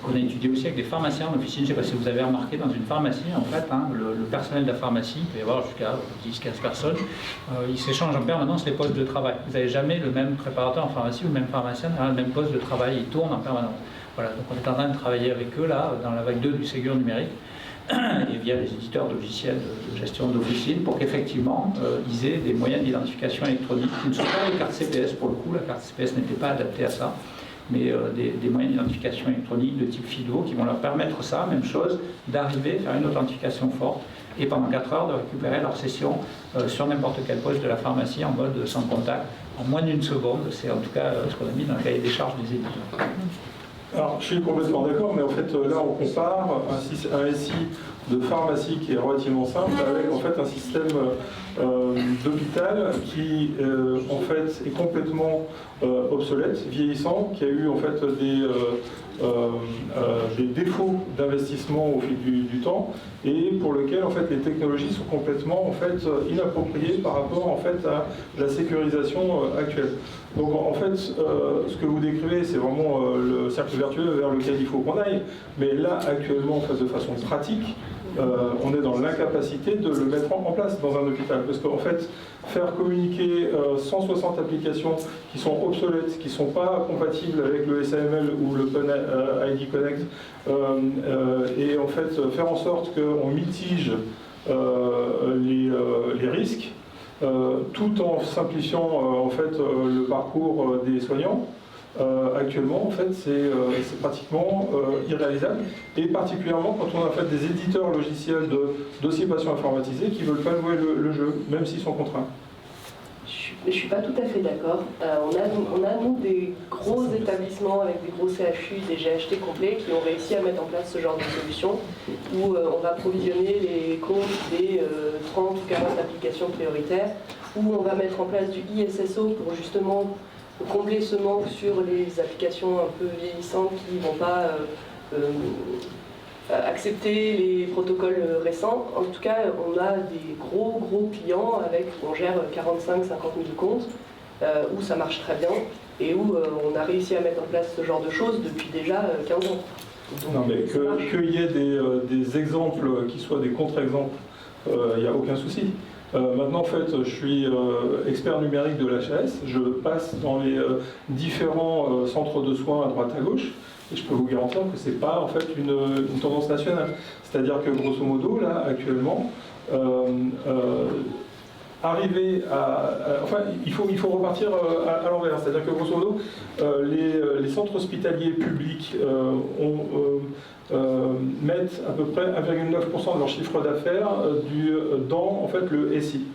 qu'on a étudiés aussi avec des pharmaciens en officine. Je ne sais pas si vous avez remarqué, dans une pharmacie, en fait, hein, le personnel de la pharmacie, il peut y avoir jusqu'à 10-15 personnes, ils s'échangent en permanence les postes de travail. Vous n'avez jamais le même préparateur en pharmacie ou le même pharmacien dans le même poste de travail, ils tournent en permanence. Voilà, donc on est en train de travailler avec eux, là, dans la vague 2 du Ségur numérique, et via les éditeurs de logiciels de gestion d'officine, pour qu'effectivement, ils aient des moyens d'identification électronique qui ne sont pas les cartes CPS pour le coup, la carte CPS n'était pas adaptée à ça, mais des moyens d'identification électronique de type FIDO qui vont leur permettre ça, même chose, d'arriver à faire une authentification forte et pendant 4 heures de récupérer leur session sur n'importe quel poste de la pharmacie en mode sans contact, en moins d'une seconde. C'est en tout cas ce qu'on a mis dans le cahier des charges des éditeurs. Alors, je suis complètement d'accord, mais en fait, là, on compare un SI de pharmacie qui est relativement simple avec en fait un système d'hôpital qui en fait est complètement obsolète, vieillissant, qui a eu en fait des défauts d'investissement au fil du temps et pour lequel en fait les technologies sont complètement en fait inappropriées par rapport en fait à la sécurisation actuelle. Donc en fait, ce que vous décrivez, c'est vraiment le cercle vertueux vers lequel il faut qu'on aille. Mais là, actuellement, en fait, de façon pratique, on est dans l'incapacité de le mettre en place dans un hôpital. Parce qu'en fait, faire communiquer 160 applications qui sont obsolètes, qui ne sont pas compatibles avec le SAML ou le ID Connect, et en fait faire en sorte qu'on mitige les risques, tout en simplifiant en fait le parcours des soignants, actuellement, en fait, c'est pratiquement irréalisable, et particulièrement quand on a en fait des éditeurs logiciels de dossiers patients informatisés qui ne veulent pas jouer le jeu, même s'ils sont contraints. Mais je ne suis pas tout à fait d'accord. On a, nous, des gros établissements avec des gros CHU, des GHT complets, qui ont réussi à mettre en place ce genre de solution, où on va provisionner les comptes des 30 ou 40 applications prioritaires, où on va mettre en place du ISSO pour justement combler ce manque sur les applications un peu vieillissantes qui ne vont pas accepter les protocoles récents. En tout cas, on a des gros clients avec où on gère 45-50 000 comptes, où ça marche très bien et où on a réussi à mettre en place ce genre de choses depuis déjà 15 ans. Donc, non, mais qu'il y ait des exemples qui soient des contre-exemples, il n'y a aucun souci. Maintenant, en fait, je suis expert numérique de l'HAS, je passe dans les différents centres de soins à droite à gauche, et je peux vous garantir que ce n'est pas en fait une tendance nationale. C'est-à-dire que grosso modo, là, actuellement, arriver enfin, il faut repartir à l'envers. C'est-à-dire que grosso modo, les centres hospitaliers publics mettent à peu près 1,9% de leur chiffre d'affaires dans en fait, le SI.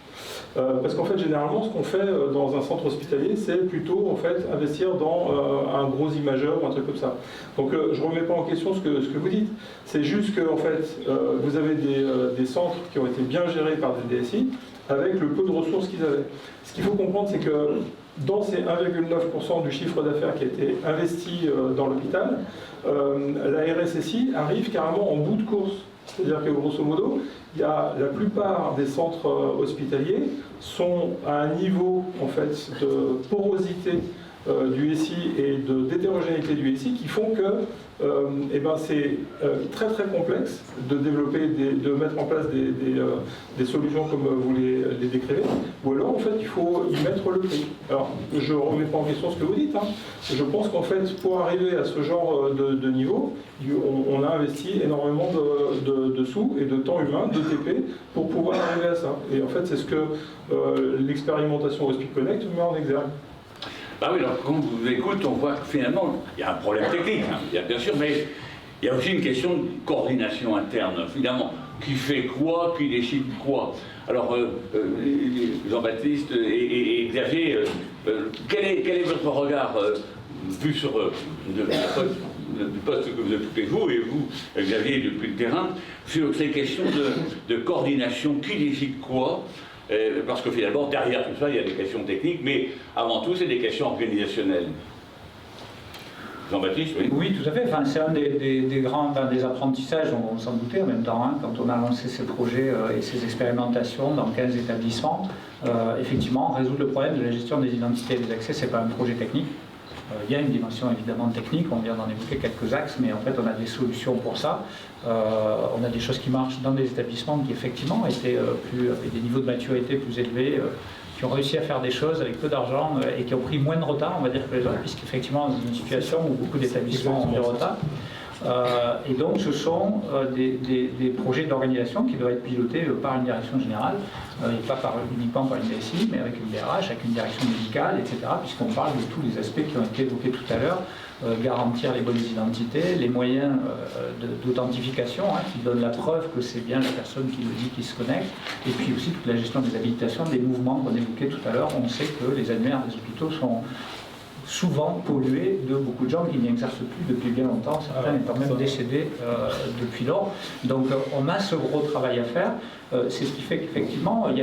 Parce qu'en fait, généralement, ce qu'on fait dans un centre hospitalier, c'est plutôt en fait, investir dans un gros imageur ou un truc comme ça. Donc, je ne remets pas en question ce que vous dites. C'est juste que en fait, vous avez des centres qui ont été bien gérés par des DSI avec le peu de ressources qu'ils avaient. Ce qu'il faut comprendre, c'est que dans ces 1,9% du chiffre d'affaires qui a été investi dans l'hôpital, la RSSI arrive carrément en bout de course. C'est-à-dire que grosso modo, la plupart des centres hospitaliers sont à un niveau en fait, de porosité du SI et d'hétérogénéité du SI qui font que c'est très très complexe de développer, de mettre en place des solutions comme vous les décrivez, ou alors en fait il faut y mettre le prix. Alors je ne remets pas en question ce que vous dites, hein. Je pense qu'en fait pour arriver à ce genre de niveau, on a investi énormément de sous et de temps humain, de TP, pour pouvoir arriver à ça. Et en fait c'est ce que l'expérimentation HospiConnect met en exergue. Bah oui, alors quand on vous écoute, on voit que finalement, il y a un problème technique, hein, bien sûr, mais il y a aussi une question de coordination interne, finalement. Qui fait quoi, qui décide quoi. Alors, Jean-Baptiste et Xavier, quel est votre regard, vu sur le poste que vous occupez vous, et vous, Xavier, depuis le terrain, sur ces questions de coordination, qui décide quoi? Parce que finalement, derrière tout ça, il y a des questions techniques, mais avant tout, c'est des questions organisationnelles. Jean-Baptiste, oui. Oui, tout à fait. Enfin, c'est un des apprentissages, on s'en doutait en même temps, hein, quand on a lancé ces projets et ces expérimentations dans 15 établissements. Effectivement, résoudre le problème de la gestion des identités et des accès, ce n'est pas un projet technique. Il y a une dimension évidemment technique, on vient d'en évoquer quelques axes, mais en fait on a des solutions pour ça. On a des choses qui marchent dans des établissements qui effectivement étaient avec des niveaux de maturité plus élevés, qui ont réussi à faire des choses avec peu d'argent et qui ont pris moins de retard, on va dire, que les autres, puisqu'effectivement dans une situation où beaucoup d'établissements ont du retard. Et donc ce sont des projets d'organisation qui doivent être pilotés par une direction générale, et pas uniquement par une DSI, mais avec une DRH, avec une direction médicale, etc., puisqu'on parle de tous les aspects qui ont été évoqués tout à l'heure, garantir les bonnes identités, les moyens d'authentification, hein, qui donnent la preuve que c'est bien la personne qui le dit qui se connecte, et puis aussi toute la gestion des habilitations, des mouvements qu'on évoquait tout à l'heure. On sait que les annuaires des hôpitaux sont souvent pollués de beaucoup de gens qui n'y exercent plus depuis bien longtemps, certains étant même décédés depuis lors. Donc on a ce gros travail à faire. C'est ce qui fait qu'effectivement, il y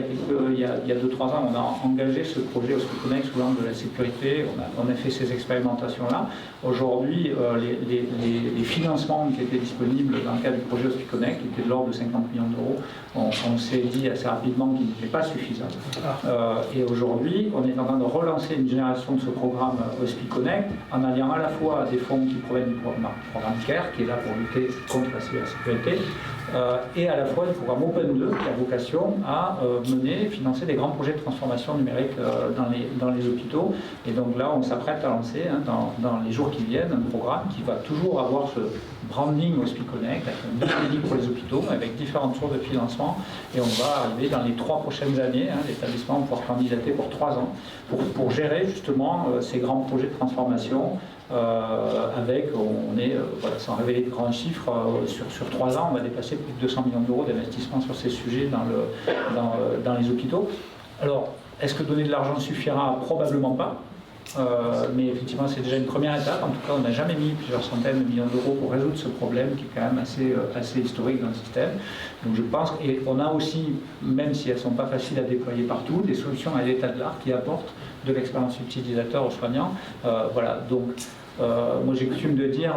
a 2-3 ans, on a engagé ce projet HospiConnect sous l'angle de la sécurité, on a fait ces expérimentations-là. Aujourd'hui, les financements qui étaient disponibles dans le cadre du projet HospiConnect, qui étaient de l'ordre de 50 millions d'euros, on s'est dit assez rapidement qu'ils n'étaient pas suffisants. Et aujourd'hui, on est en train de relancer une génération de ce programme HospiConnect en alliant à la fois des fonds qui proviennent du programme CARE, qui est là pour lutter contre la cybersécurité, et à la fois le programme Open 2 qui a vocation à mener et financer des grands projets de transformation numérique dans les hôpitaux. Et donc là, on s'apprête à lancer dans les jours qui viennent un programme qui va toujours avoir ce branding HospiConnect, avec un branding pour les hôpitaux, avec différentes sources de financement. Et on va arriver dans les 3 prochaines années, l'établissement va pouvoir candidater pour 3 ans, pour gérer justement ces grands projets de transformation. Voilà, sans révéler de grands chiffres, sur 3 ans, on va dépasser plus de 200 millions d'euros d'investissement sur ces sujets dans les hôpitaux. Alors, est-ce que donner de l'argent suffira? Probablement pas. Mais effectivement, c'est déjà une première étape. En tout cas, on n'a jamais mis plusieurs centaines de millions d'euros pour résoudre ce problème qui est quand même assez historique dans le système. Donc je pense, et on a aussi, même si elles ne sont pas faciles à déployer partout, des solutions à l'état de l'art qui apportent de l'expérience utilisateur aux soignants. Voilà, donc moi j'ai coutume de dire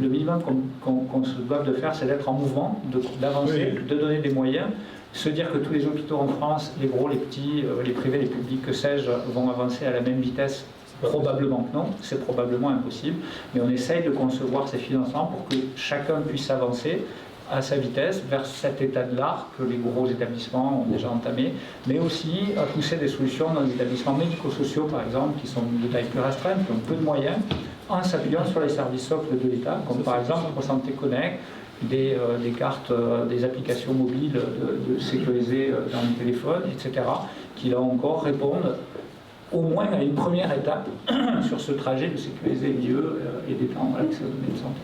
le minimum qu'on se doit de faire, c'est d'être en mouvement, d'avancer, de donner des moyens. Se dire que tous les hôpitaux en France, les gros, les petits, les privés, les publics, que sais-je, vont avancer à la même vitesse, probablement que non, c'est probablement impossible, mais on essaye de concevoir ces financements pour que chacun puisse avancer à sa vitesse vers cet état de l'art que les gros établissements ont déjà entamé, mais aussi à pousser des solutions dans les établissements médico-sociaux, par exemple, qui sont de taille plus restreinte, qui ont peu de moyens, en s'appuyant sur les services socles de l'État, comme par exemple Santé Connect, des cartes, des applications mobiles sécurisées dans le téléphone, etc., qui là encore répondent au moins à une première étape sur ce trajet de sécuriser l'IE et d'étendre l'accès aux données de santé.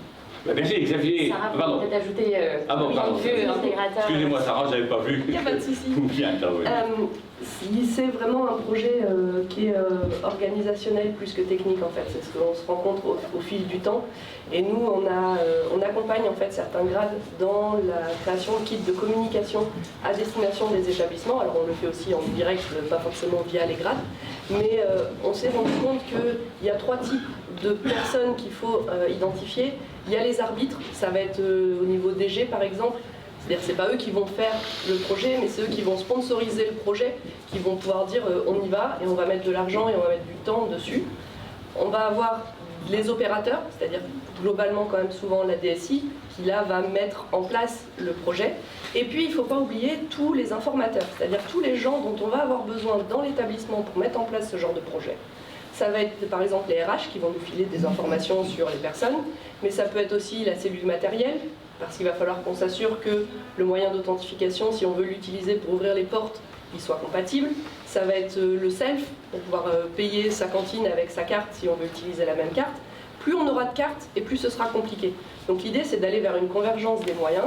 Merci Xavier. Sarah, Pardon. peut-être ajouter intégrateur. Excusez-moi Sarah, je n'avais pas vu. Il n'y a pas de souci. Bien, C'est vraiment un projet qui est organisationnel plus que technique en fait. C'est ce qu'on se rend compte au fil du temps. Et nous, on accompagne en fait certains grades dans la création de kits de communication à destination des établissements. Alors on le fait aussi en direct, pas forcément via les grades. Mais on s'est rendu compte qu'il y a 3 types de personnes qu'il faut identifier. Il y a les arbitres, ça va être au niveau DG par exemple. C'est-à-dire que ce n'est pas eux qui vont faire le projet, mais c'est eux qui vont sponsoriser le projet, qui vont pouvoir dire on y va et on va mettre de l'argent et on va mettre du temps dessus. On va avoir les opérateurs, c'est-à-dire globalement quand même souvent la DSI, qui là va mettre en place le projet. Et puis il ne faut pas oublier tous les informateurs, c'est-à-dire tous les gens dont on va avoir besoin dans l'établissement pour mettre en place ce genre de projet. Ça va être par exemple les RH qui vont nous filer des informations sur les personnes, mais ça peut être aussi la cellule matérielle, parce qu'il va falloir qu'on s'assure que le moyen d'authentification, si on veut l'utiliser pour ouvrir les portes, il soit compatible. Ça va être le self, pour pouvoir payer sa cantine avec sa carte si on veut utiliser la même carte. Plus on aura de cartes et plus ce sera compliqué. Donc l'idée c'est d'aller vers une convergence des moyens,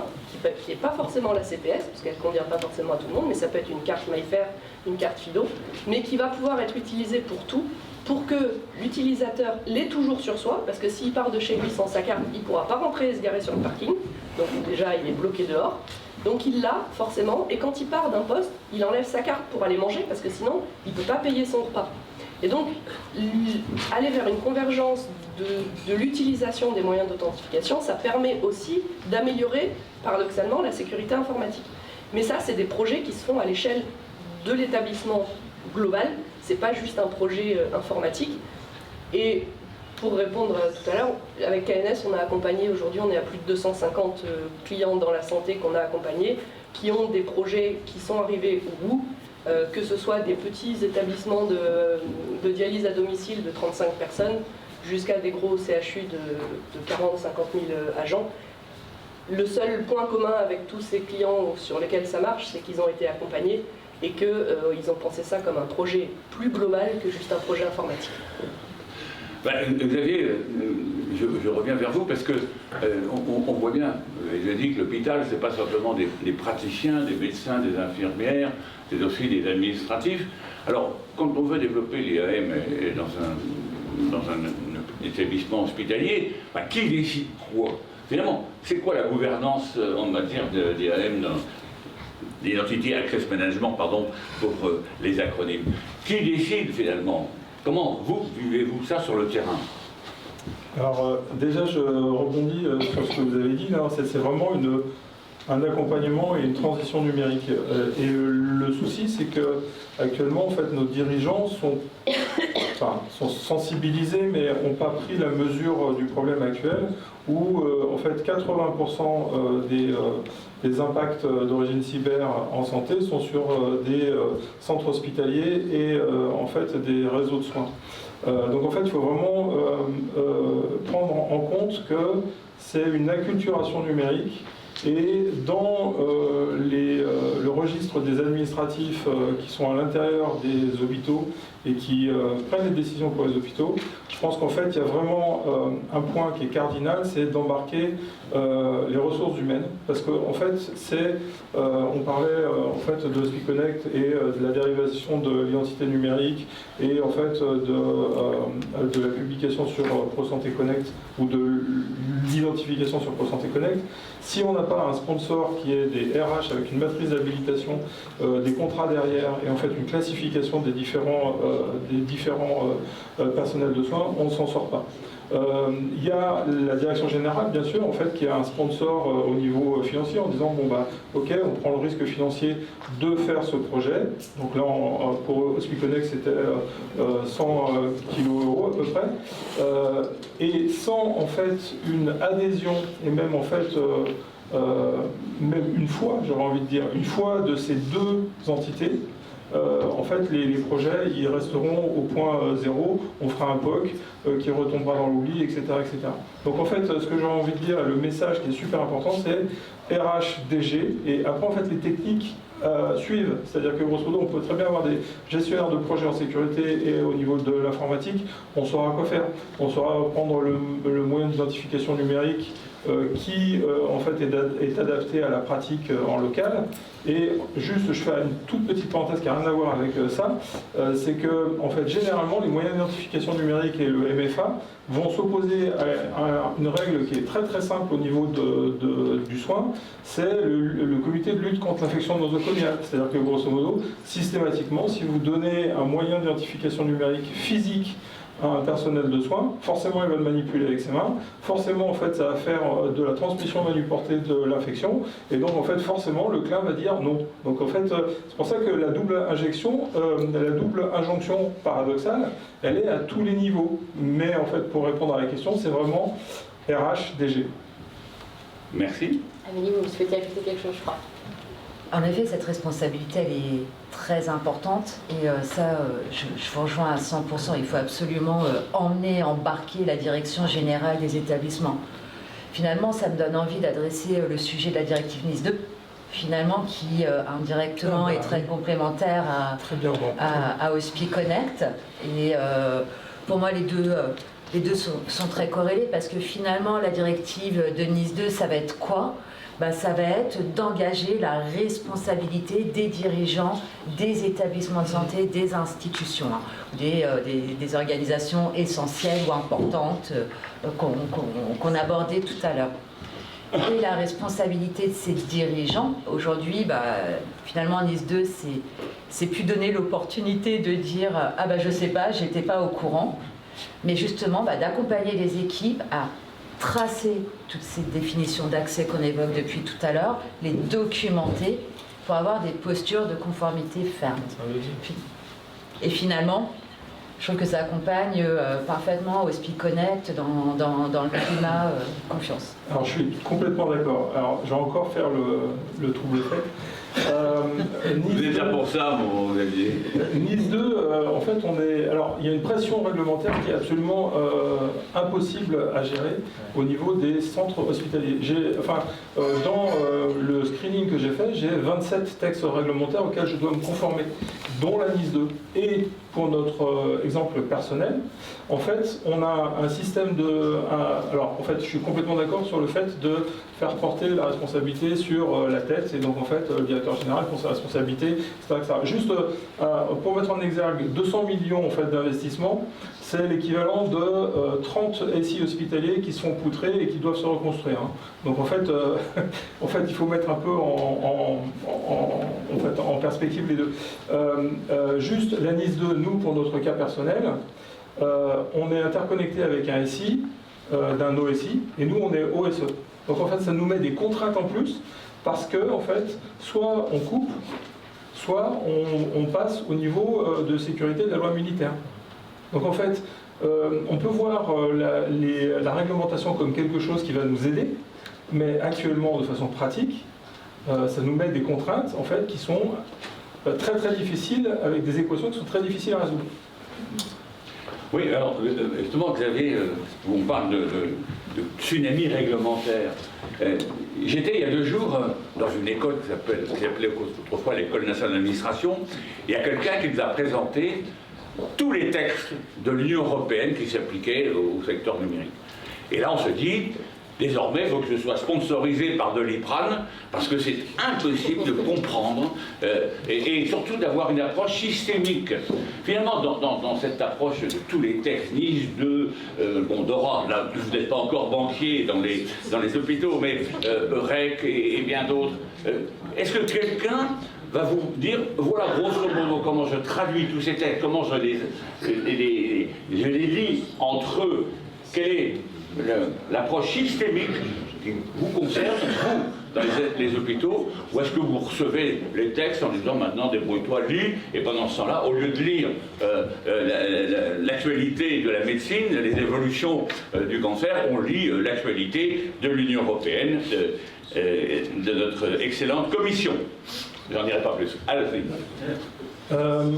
qui n'est pas forcément la CPS, parce qu'elle ne convient pas forcément à tout le monde, mais ça peut être une carte MyFair, une carte Fido, mais qui va pouvoir être utilisée pour tout, pour que l'utilisateur l'ait toujours sur soi, parce que s'il part de chez lui sans sa carte, il ne pourra pas rentrer et se garer sur le parking, donc déjà il est bloqué dehors. Donc il l'a forcément, et quand il part d'un poste, il enlève sa carte pour aller manger, parce que sinon il ne peut pas payer son repas. Et donc aller vers une convergence de l'utilisation des moyens d'authentification, ça permet aussi d'améliorer paradoxalement la sécurité informatique. Mais ça, c'est des projets qui se font à l'échelle de l'établissement global, c'est pas juste un projet informatique. Et pour répondre tout à l'heure, avec KNS, on a accompagné, aujourd'hui on est à plus de 250 clients dans la santé qu'on a accompagnés, qui ont des projets qui sont arrivés au bout, que ce soit des petits établissements de dialyse à domicile de 35 personnes, jusqu'à des gros CHU de 40-50 000 agents. Le seul point commun avec tous ces clients sur lesquels ça marche, c'est qu'ils ont été accompagnés et qu'ils ont pensé ça comme un projet plus global que juste un projet informatique. Xavier, je reviens vers vous parce que on voit bien, je dis que l'hôpital, c'est pas simplement des praticiens, des médecins, des infirmières, c'est aussi des administratifs. Alors, quand on veut développer l'IAM dans un établissement hospitalier, qui décide quoi? Finalement, c'est quoi la gouvernance en matière d'IAM, d'Identity Access Management, pardon, pour les acronymes? Qui décide finalement? Comment vous vivez-vous ça sur le terrain? Alors déjà, je rebondis sur ce que vous avez dit. C'est vraiment un accompagnement et une transition numérique. Et le souci, c'est que actuellement, en fait, nos dirigeants sont sont sensibilisés, mais n'ont pas pris la mesure du problème actuel, où en fait 80% des impacts d'origine cyber en santé sont sur des centres hospitaliers et en fait des réseaux de soins. Donc en fait, il faut vraiment prendre en compte que c'est une acculturation numérique. Et dans le registre des administratifs qui sont à l'intérieur des hôpitaux et qui prennent les décisions pour les hôpitaux, je pense qu'en fait il y a vraiment un point qui est cardinal, c'est d'embarquer les ressources humaines, parce qu'en fait on parlait en fait de SpeakConnect et de la dérivation de l'identité numérique et en fait de la publication sur ProSanté Connect ou de l'identification sur ProSanté Connect. Si on n'a pas un sponsor qui est des RH avec une matrice d'habilitation, des contrats derrière et en fait une classification des différents personnels de soins, on ne s'en sort pas. Il y a la direction générale, bien sûr, en fait, qui a un sponsor au niveau financier en disant bon bah ok, on prend le risque financier de faire ce projet. Donc là, pour SpeakConnect, c'était 100 kilos euros à peu près, et sans en fait une adhésion et même en fait même une fois, j'aurais envie de dire, une fois de ces deux entités. En fait, les projets, ils resteront au point zéro, on fera un POC qui retombera dans l'oubli, etc., etc. Donc en fait, ce que j'aurais envie de dire, le message qui est super important, c'est RH, DG, et après, en fait, les techniques suivent. C'est-à-dire que, grosso modo, on peut très bien avoir des gestionnaires de projets en sécurité et au niveau de l'informatique, on saura quoi faire. On saura prendre le moyen d'identification numérique qui en fait est adapté à la pratique en local. Et juste, je fais une toute petite parenthèse qui n'a rien à voir avec ça, c'est que en fait, généralement, les moyens d'identification numérique et le MFA vont s'opposer à une règle qui est très très simple au niveau du soin, c'est le comité de lutte contre l'infection nosocomiale. C'est-à-dire que grosso modo, systématiquement, si vous donnez un moyen d'identification numérique physique un personnel de soins, forcément il va le manipuler avec ses mains, forcément en fait ça va faire de la transmission manuportée de l'infection, et donc en fait forcément le client va dire non. Donc en fait c'est pour ça que la double injonction paradoxale, elle est à tous les niveaux, mais en fait pour répondre à la question, c'est vraiment RH, DG. Merci. Amélie, vous souhaitez ajouter quelque chose, je crois. En effet, cette responsabilité, elle est très importante et je vous rejoins à 100%. Il faut absolument embarquer la direction générale des établissements. Finalement, ça me donne envie d'adresser le sujet de la directive NIS 2, finalement, qui indirectement est très complémentaire à SpeakConnect. Et pour moi, les deux sont très corrélés parce que finalement, la directive de NIS 2, ça va être quoi ? Ça va être d'engager la responsabilité des dirigeants des établissements de santé, des institutions, des organisations essentielles ou importantes qu'on abordait tout à l'heure. Et la responsabilité de ces dirigeants, aujourd'hui, finalement, NIS 2, c'est plus donner l'opportunité de dire « Ah je sais pas, j'étais pas au courant », mais justement d'accompagner les équipes à tracer toutes ces définitions d'accès qu'on évoque depuis tout à l'heure, les documenter pour avoir des postures de conformité fermes. Et finalement, je trouve que ça accompagne parfaitement au SpeakConnect dans le climat de confiance. Alors je suis complètement d'accord. Alors je vais encore faire le trouble fait. Vous êtes là pour ça, mon Xavier. NIS 2, en fait, alors, il y a une pression réglementaire qui est absolument impossible à gérer au niveau des centres hospitaliers. Dans le screening que j'ai fait, j'ai 27 textes réglementaires auxquels je dois me conformer, dont la NIS 2. Et pour notre exemple personnel, en fait, on a un système alors, en fait, je suis complètement d'accord sur le fait de faire porter la responsabilité sur la tête, et donc, en fait, le directeur général prend sa responsabilité, etc. etc. Juste pour mettre en exergue, 200 millions en fait, d'investissement, c'est l'équivalent de 30 SI hospitaliers qui sont poutrés et qui doivent se reconstruire. Hein. Donc, en fait, il faut mettre un peu en perspective les deux. Juste la NIS 2, nous, pour notre cas personnel, on est interconnecté avec un SI, d'un OSI, et nous, on est OSE. Donc, en fait, ça nous met des contraintes en plus, parce que, en fait, soit on coupe, soit on passe au niveau de sécurité de la loi militaire. Donc en fait, on peut voir la réglementation comme quelque chose qui va nous aider, mais actuellement, de façon pratique, ça nous met des contraintes en fait, qui sont très très difficiles, avec des équations qui sont très difficiles à résoudre. Oui, alors justement, Xavier, on parle de tsunami réglementaire. J'étais il y a 2 jours dans une école qui s'appelait autrefois l'École nationale d'administration. Il y a quelqu'un qui nous a présenté tous les textes de l'Union européenne qui s'appliquaient au secteur numérique. Et là, on se dit, désormais, il faut que je sois sponsorisé par Doliprane, parce que c'est impossible de comprendre, et surtout d'avoir une approche systémique. Finalement, dans cette approche de tous les textes, NIS 2, Dora, là, vous n'êtes pas encore banquier dans les hôpitaux, mais REC et bien d'autres, est-ce que quelqu'un va vous dire, voilà grosso modo comment je traduis tous ces textes, comment je les lis entre eux, quelle est l'approche systémique qui vous concerne, vous, dans les hôpitaux, ou est-ce que vous recevez les textes en disant maintenant débrouille-toi, lis, et pendant ce temps-là, au lieu de lire l'actualité de la médecine, les évolutions du cancer, on lit l'actualité de l'Union européenne, de notre excellente commission. J'en dirai pas plus. Allez-y.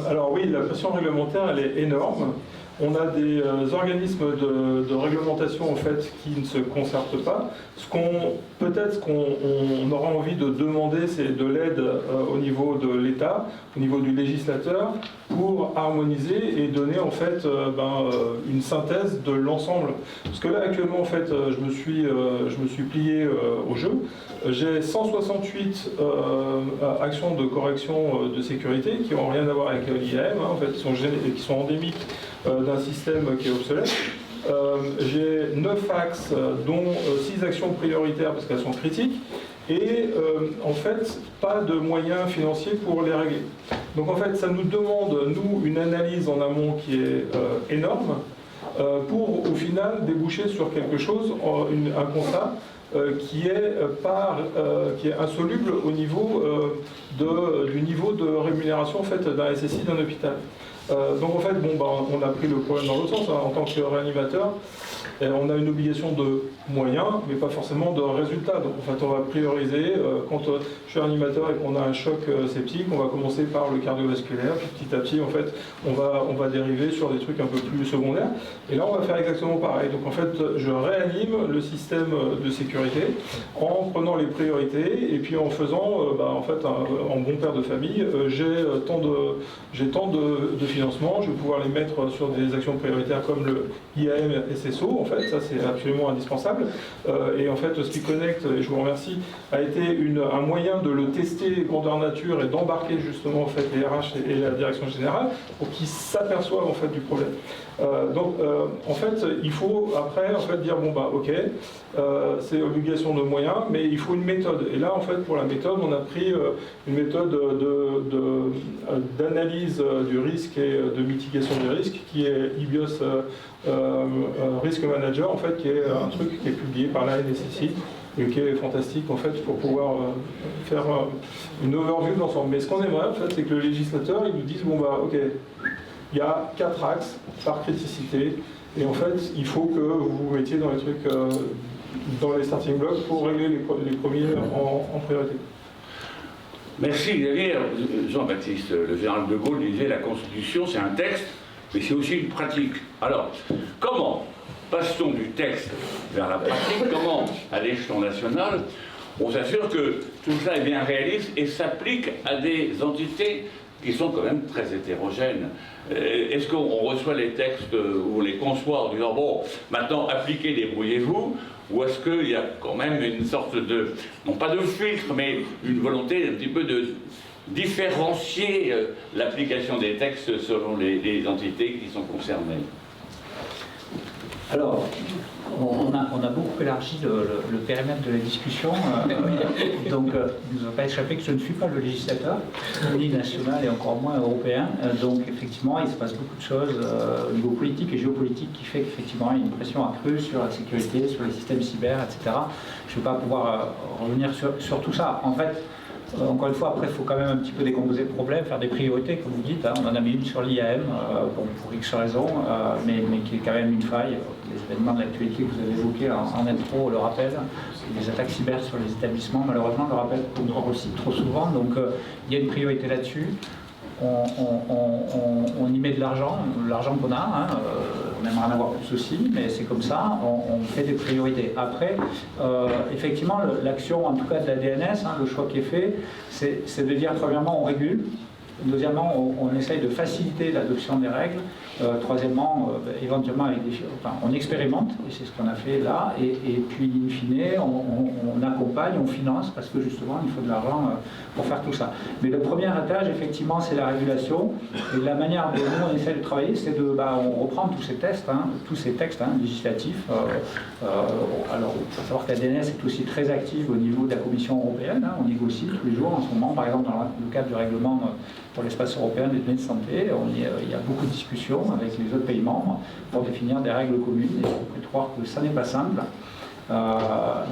Alors oui, la pression réglementaire, elle est énorme. On a des organismes de réglementation en fait qui ne se concertent pas. Peut-être ce qu'on aura envie de demander, c'est de l'aide au niveau de l'État, au niveau du législateur, pour harmoniser et donner en fait une synthèse de l'ensemble. Parce que là actuellement en fait, je me suis plié au jeu. J'ai 168 actions de correction de sécurité qui n'ont rien à voir avec l'IAM, en fait, qui sont endémiques d'un système qui est obsolète. J'ai 9 axes, dont 6 actions prioritaires parce qu'elles sont critiques, et en fait, pas de moyens financiers pour les régler. Donc en fait, ça nous demande, nous, une analyse en amont qui est énorme, pour au final déboucher sur quelque chose, un constat, qui est insoluble au niveau du niveau de rémunération en fait, d'un SSI d'un hôpital. Donc en fait, on a pris le problème dans l'autre sens, hein, en tant que réanimateur, on a une obligation de moyens, mais pas forcément de résultats. Donc en fait, on va prioriser, quand je suis animateur et qu'on a un choc septique, on va commencer par le cardiovasculaire, puis petit à petit, en fait, on va dériver sur des trucs un peu plus secondaires. Et là, on va faire exactement pareil. Donc en fait, je réanime le système de sécurité en prenant les priorités et puis en faisant, en fait, en bon père de famille, j'ai tant de financement, je vais pouvoir les mettre sur des actions prioritaires comme le IAM SSO, en fait, ça c'est absolument indispensable. Et en fait, SpeakConnect, et je vous remercie, a été un moyen de le tester grandeur nature et d'embarquer justement en fait, les RH et la direction générale pour qu'ils s'aperçoivent en fait du problème. En fait, il faut après en fait dire ok, c'est obligation de moyens, mais il faut une méthode. Et là, en fait, pour la méthode, on a pris une méthode d'analyse du risque et de mitigation du risque, qui est IBIOS Risk Manager, en fait, qui est un truc qui est publié par la NSSI et qui est fantastique en fait pour pouvoir faire une overview de l'ensemble. Mais ce qu'on aimerait, en fait, c'est que le législateur il nous dise ok. Il y a 4 axes par criticité, et en fait, il faut que vous vous mettiez dans les trucs, dans les starting blocks pour régler les premiers en priorité. Merci Xavier. Jean-Baptiste, le général de Gaulle disait la Constitution, c'est un texte, mais c'est aussi une pratique. Alors, comment passe-t-on du texte vers la pratique? Comment, à l'échelon national, on s'assure que tout ça est bien réaliste et s'applique à des entités qui sont quand même très hétérogènes? Est-ce qu'on reçoit les textes ou on les conçoit en disant bon, maintenant appliquez, débrouillez-vous, ou est-ce qu'il y a quand même une sorte de, non pas de filtre, mais une volonté un petit peu de différencier l'application des textes selon les entités qui sont concernées? Alors, on a beaucoup élargi le périmètre de la discussion, donc il ne nous a pas échappé que je ne suis pas le législateur, ni national et encore moins européen, donc effectivement il se passe beaucoup de choses au niveau politique et géopolitique qui fait qu'effectivement il y a une pression accrue sur la sécurité, sur les systèmes cyber, etc. Je ne vais pas pouvoir revenir sur tout ça. En fait, Encore une fois, après, il faut quand même un petit peu décomposer le problème, faire des priorités, comme vous dites. Hein. On en a mis une sur l'IAM, bon, pour X raisons, mais qui est quand même une faille. Les événements de l'actualité que vous avez évoqués en intro le rappellent. Les attaques cyber sur les établissements, malheureusement, le rappellent encore aussi trop souvent. Donc, il y a une priorité là-dessus. On y met de l'argent qu'on a, hein, on aimerait en avoir plus aussi, mais c'est comme ça, on fait des priorités. Après, effectivement, l'action, en tout cas de la DNS, hein, le choix qui est fait, c'est de dire, premièrement, on régule, deuxièmement, on essaye de faciliter l'adoption des règles, troisièmement, éventuellement, on expérimente, et c'est ce qu'on a fait là, et puis, in fine, on accompagne, on finance, parce que justement, il faut de l'argent pour faire tout ça. Mais le premier étage, effectivement, c'est la régulation, et la manière dont nous, on essaie de travailler, c'est on reprend tous ces textes législatifs. Alors, il faut savoir que la DNS est aussi très active au niveau de la Commission européenne, hein, on négocie tous les jours en ce moment, par exemple, dans le cadre du règlement pour l'espace européen des données de santé, il y a beaucoup de discussions avec les autres pays membres pour définir des règles communes, et on peut croire que ça n'est pas simple.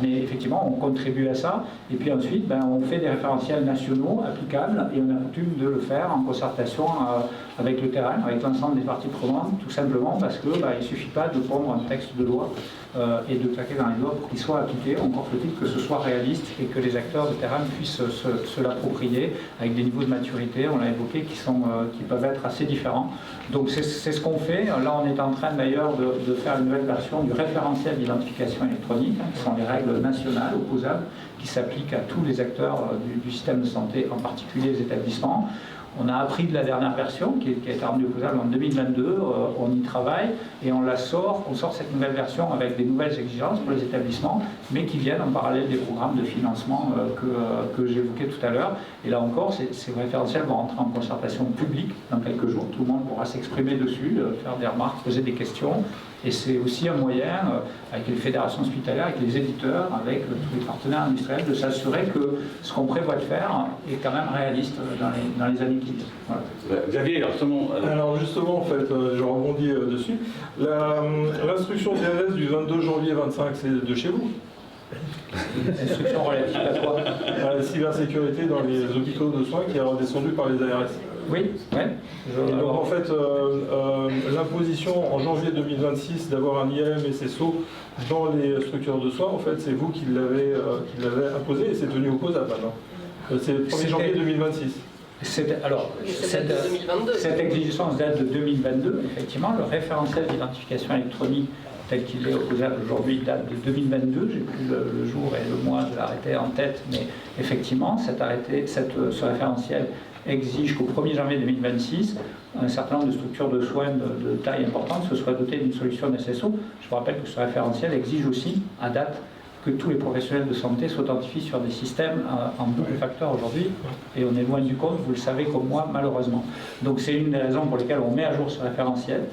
Mais effectivement, on contribue à ça. Et puis ensuite, on fait des référentiels nationaux applicables et on a coutume de le faire en concertation avec le terrain, avec l'ensemble des parties prenantes, tout simplement parce qu'il ne suffit pas de prendre un texte de loi et de claquer dans les doigts pour qu'il soit appliqué. Encore faut-il que ce soit réaliste et que les acteurs de terrain puissent se l'approprier avec des niveaux de maturité, on l'a évoqué, qui peuvent être assez différents. Donc c'est ce qu'on fait. Là, on est en train d'ailleurs de faire une nouvelle version du référentiel d'identification électronique, qui sont les règles nationales opposables, qui s'appliquent à tous les acteurs du système de santé, en particulier les établissements. On a appris de la dernière version, qui a été rendue opposable en 2022, on y travaille et on sort cette nouvelle version avec des nouvelles exigences pour les établissements, mais qui viennent en parallèle des programmes de financement que j'évoquais tout à l'heure. Et là encore, ces référentiels vont rentrer en concertation publique dans quelques jours, tout le monde pourra s'exprimer dessus, faire des remarques, poser des questions. Et c'est aussi un moyen, avec les fédérations hospitalières, avec les éditeurs, avec tous les partenaires industriels, de s'assurer que ce qu'on prévoit de faire est quand même réaliste dans les années qui viennent. Voilà. Xavier, alors justement, en fait, je rebondis dessus. L'instruction DNS du 22 janvier 25, c'est de chez vous? Instruction relative à quoi? À la cybersécurité dans les hôpitaux de soins qui est redescendue par les ARS. Oui, ouais. Donc en fait, l'imposition en janvier 2026 d'avoir un IAM SSO dans les structures de soins, en fait, c'est vous qui l'avez imposé et c'est devenu opposable maintenant. C'est le 1er janvier 2026. Alors, cette exigence date de 2022, effectivement. Le référentiel d'identification électronique tel qu'il est opposable aujourd'hui date de 2022. J'ai plus le jour et le mois de l'arrêté en tête, mais effectivement, ce référentiel exige qu'au 1er janvier 2026, un certain nombre de structures de soins de taille importante se soient dotées d'une solution SSO. Je vous rappelle que ce référentiel exige aussi, à date, que tous les professionnels de santé soient identifiés sur des systèmes en double facteur aujourd'hui, et on est loin du compte, vous le savez comme moi, malheureusement. Donc c'est une des raisons pour lesquelles on met à jour ce référentiel.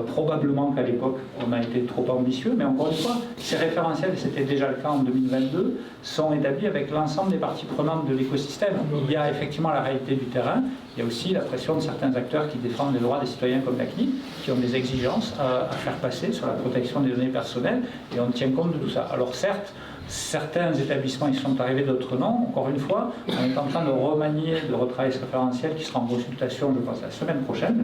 Probablement qu'à l'époque, on a été trop ambitieux, mais encore une fois, ces référentiels, c'était déjà le cas en 2022, sont établis avec l'ensemble des parties prenantes de l'écosystème. Il y a effectivement la réalité du terrain, il y a aussi la pression de certains acteurs qui défendent les droits des citoyens comme la CNIL, qui ont des exigences à faire passer sur la protection des données personnelles, et on tient compte de tout ça. Alors certes, certains établissements y sont arrivés, d'autres non. Encore une fois, on est en train de remanier, de retravailler ce référentiel qui sera en consultation, je pense, la semaine prochaine,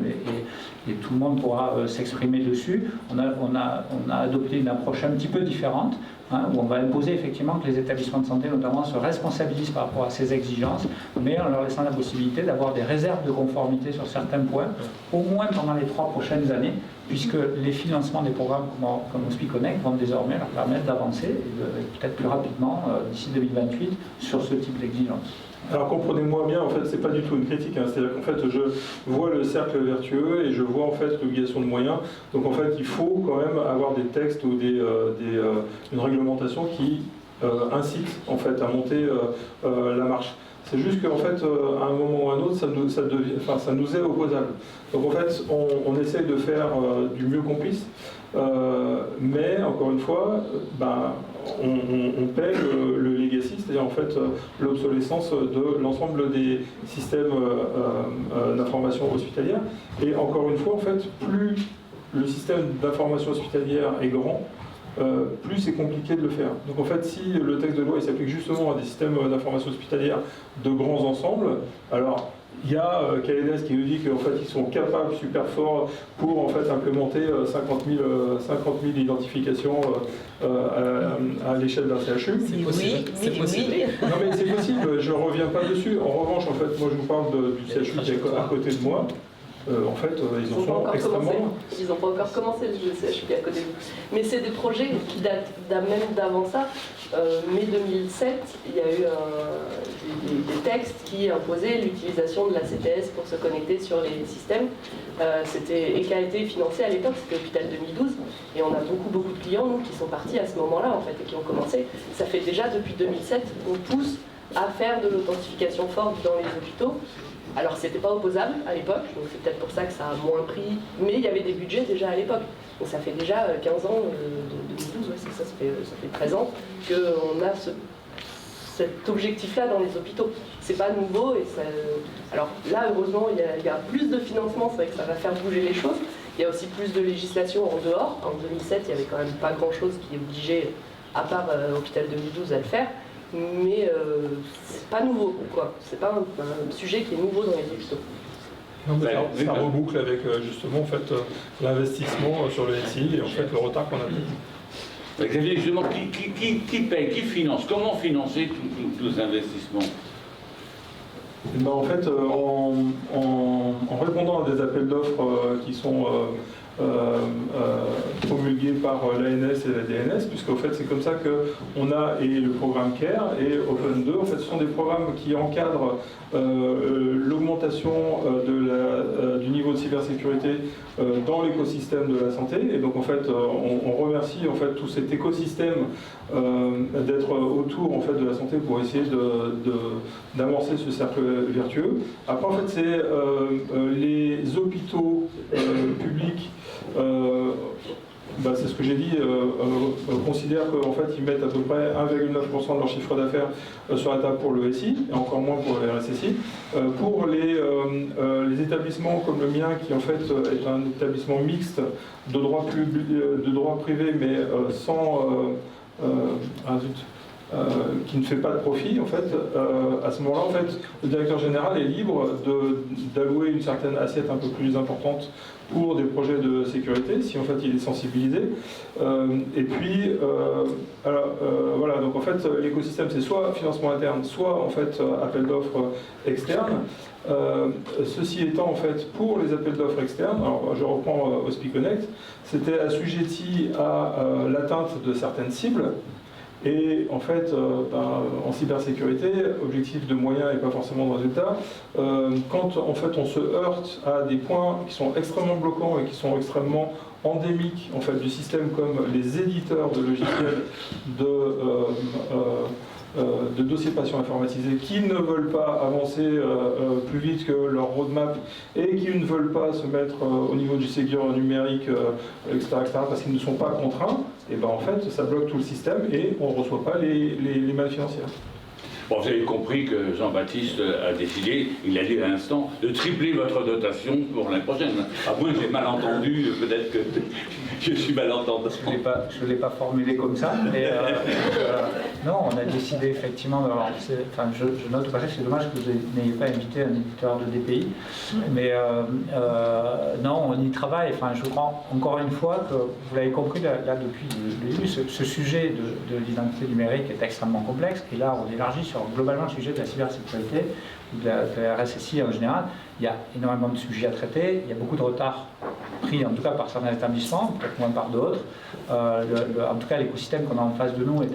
et tout le monde pourra s'exprimer dessus. On a adopté une approche un petit peu différente, où on va imposer effectivement que les établissements de santé, notamment, se responsabilisent par rapport à ces exigences, mais en leur laissant la possibilité d'avoir des réserves de conformité sur certains points, au moins pendant les 3 prochaines années, puisque les financements des programmes comme HospiConnect vont désormais leur permettre d'avancer, et peut-être plus rapidement, d'ici 2028, sur ce type d'exigence. Alors comprenez-moi bien, en fait, c'est pas du tout une critique, hein. C'est-à-dire qu'en fait, je vois le cercle vertueux et je vois en fait l'obligation de moyens. Donc en fait, il faut quand même avoir des textes ou une réglementation qui incite en fait à monter la marche. C'est juste qu'en fait, à un moment ou à un autre, ça nous est opposable. Donc en fait, on essaye de faire du mieux qu'on puisse, mais encore une fois, on paie le legacy, c'est-à-dire en fait l'obsolescence de l'ensemble des systèmes d'information hospitalière. Et encore une fois, en fait, plus le système d'information hospitalière est grand, plus c'est compliqué de le faire. Donc en fait, si le texte de loi il s'applique justement à des systèmes d'information hospitalière de grands ensembles, alors il y a KNS qui nous dit qu'en fait ils sont capables, super forts, pour en fait implémenter 50 000 identifications à l'échelle d'un CHU. C'est possible. C'est possible. Non mais c'est possible, je ne reviens pas dessus. En revanche, en fait, moi je vous parle du CHU qui est à côté de moi. En fait, ils en sont extrêmement... Ils n'ont pas encore commencé, le CHU à côté de vous. Mais c'est des projets qui datent même d'avant ça. Mai 2007, il y a eu des textes qui imposaient l'utilisation de la CTS pour se connecter sur les systèmes. Et qui a été financé à l'époque, c'était Hôpital 2012. Et on a beaucoup de clients, nous, qui sont partis à ce moment-là, en fait, et qui ont commencé. Ça fait déjà depuis 2007 qu'on pousse à faire de l'authentification forte dans les hôpitaux. Alors c'était pas opposable à l'époque, donc c'est peut-être pour ça que ça a moins pris, mais il y avait des budgets déjà à l'époque. Donc ça fait déjà 15 ans, de 2012, ouais, ça fait 13 ans qu'on a cet objectif-là dans les hôpitaux. C'est pas nouveau, et ça... Alors là, heureusement, il y a plus de financement, c'est vrai que ça va faire bouger les choses. Il y a aussi plus de législation en dehors. En 2007, il n'y avait quand même pas grand-chose qui obligeait, à part Hôpital 2012, à le faire. Mais c'est pas nouveau, quoi. C'est pas un sujet qui est nouveau dans les hôpitaux. Non, mais ça reboucle avec justement en fait, l'investissement sur le SI et en fait le retard qu'on a pris. Xavier, justement, qui paye, qui finance? Comment financer tous ces investissements? Ben, en fait, en répondant à des appels d'offres qui sont promulgués par l'ANS et la DNS, puisqu'en fait c'est comme ça qu'on a et le programme CARE et Open 2, en fait ce sont des programmes qui encadrent l'augmentation du niveau de cybersécurité dans l'écosystème de la santé, et donc en fait on remercie en fait tout cet écosystème d'être autour en fait de la santé pour essayer d'amorcer ce cercle vertueux. Après en fait c'est les hôpitaux publics, c'est ce que j'ai dit, considèrent qu'en fait ils mettent à peu près 1,9% de leur chiffre d'affaires sur la table pour le SI, et encore moins pour le RSSI. Pour les établissements comme le mien, qui en fait est un établissement mixte de droit privé, mais sans... qui ne fait pas de profit, en fait, à ce moment-là, en fait, le directeur général est libre d'allouer une certaine assiette un peu plus importante pour des projets de sécurité, si en fait il est sensibilisé. Et puis, voilà, donc en fait, l'écosystème, c'est soit financement interne, soit en fait appel d'offres externe. Ceci étant, en fait, pour les appels d'offres externes, alors je reprends HospiConnect, c'était assujetti à l'atteinte de certaines cibles. Et en fait, en cybersécurité, objectif de moyens et pas forcément de résultats, quand en fait on se heurte à des points qui sont extrêmement bloquants et qui sont extrêmement endémiques en fait, du système, comme les éditeurs de logiciels de dossiers patients informatisés qui ne veulent pas avancer plus vite que leur roadmap et qui ne veulent pas se mettre au niveau du Ségur numérique, etc., parce qu'ils ne sont pas contraints, et ben en fait ça bloque tout le système et on ne reçoit pas les mannes financières. Bon, vous avez compris que Jean-Baptiste a décidé, il a dit à l'instant, de tripler votre dotation pour l'année prochaine. À moins que j'ai mal entendu, peut-être que je suis mal entendu. Je ne l'ai pas formulé comme ça, mais non, on a décidé effectivement, je note au passage, c'est dommage que vous n'ayez pas invité un éditeur de DPI, mais non, on y travaille. Enfin, je crois encore une fois que vous l'avez compris là depuis le début, ce sujet de l'identité numérique est extrêmement complexe, et là on élargit sur globalement le sujet de la cybersécurité ou de la RSSI en général. Il y a énormément de sujets à traiter, il y a beaucoup de retard pris en tout cas par certains établissements, peut-être moins par d'autres. En tout cas, l'écosystème qu'on a en face de nous est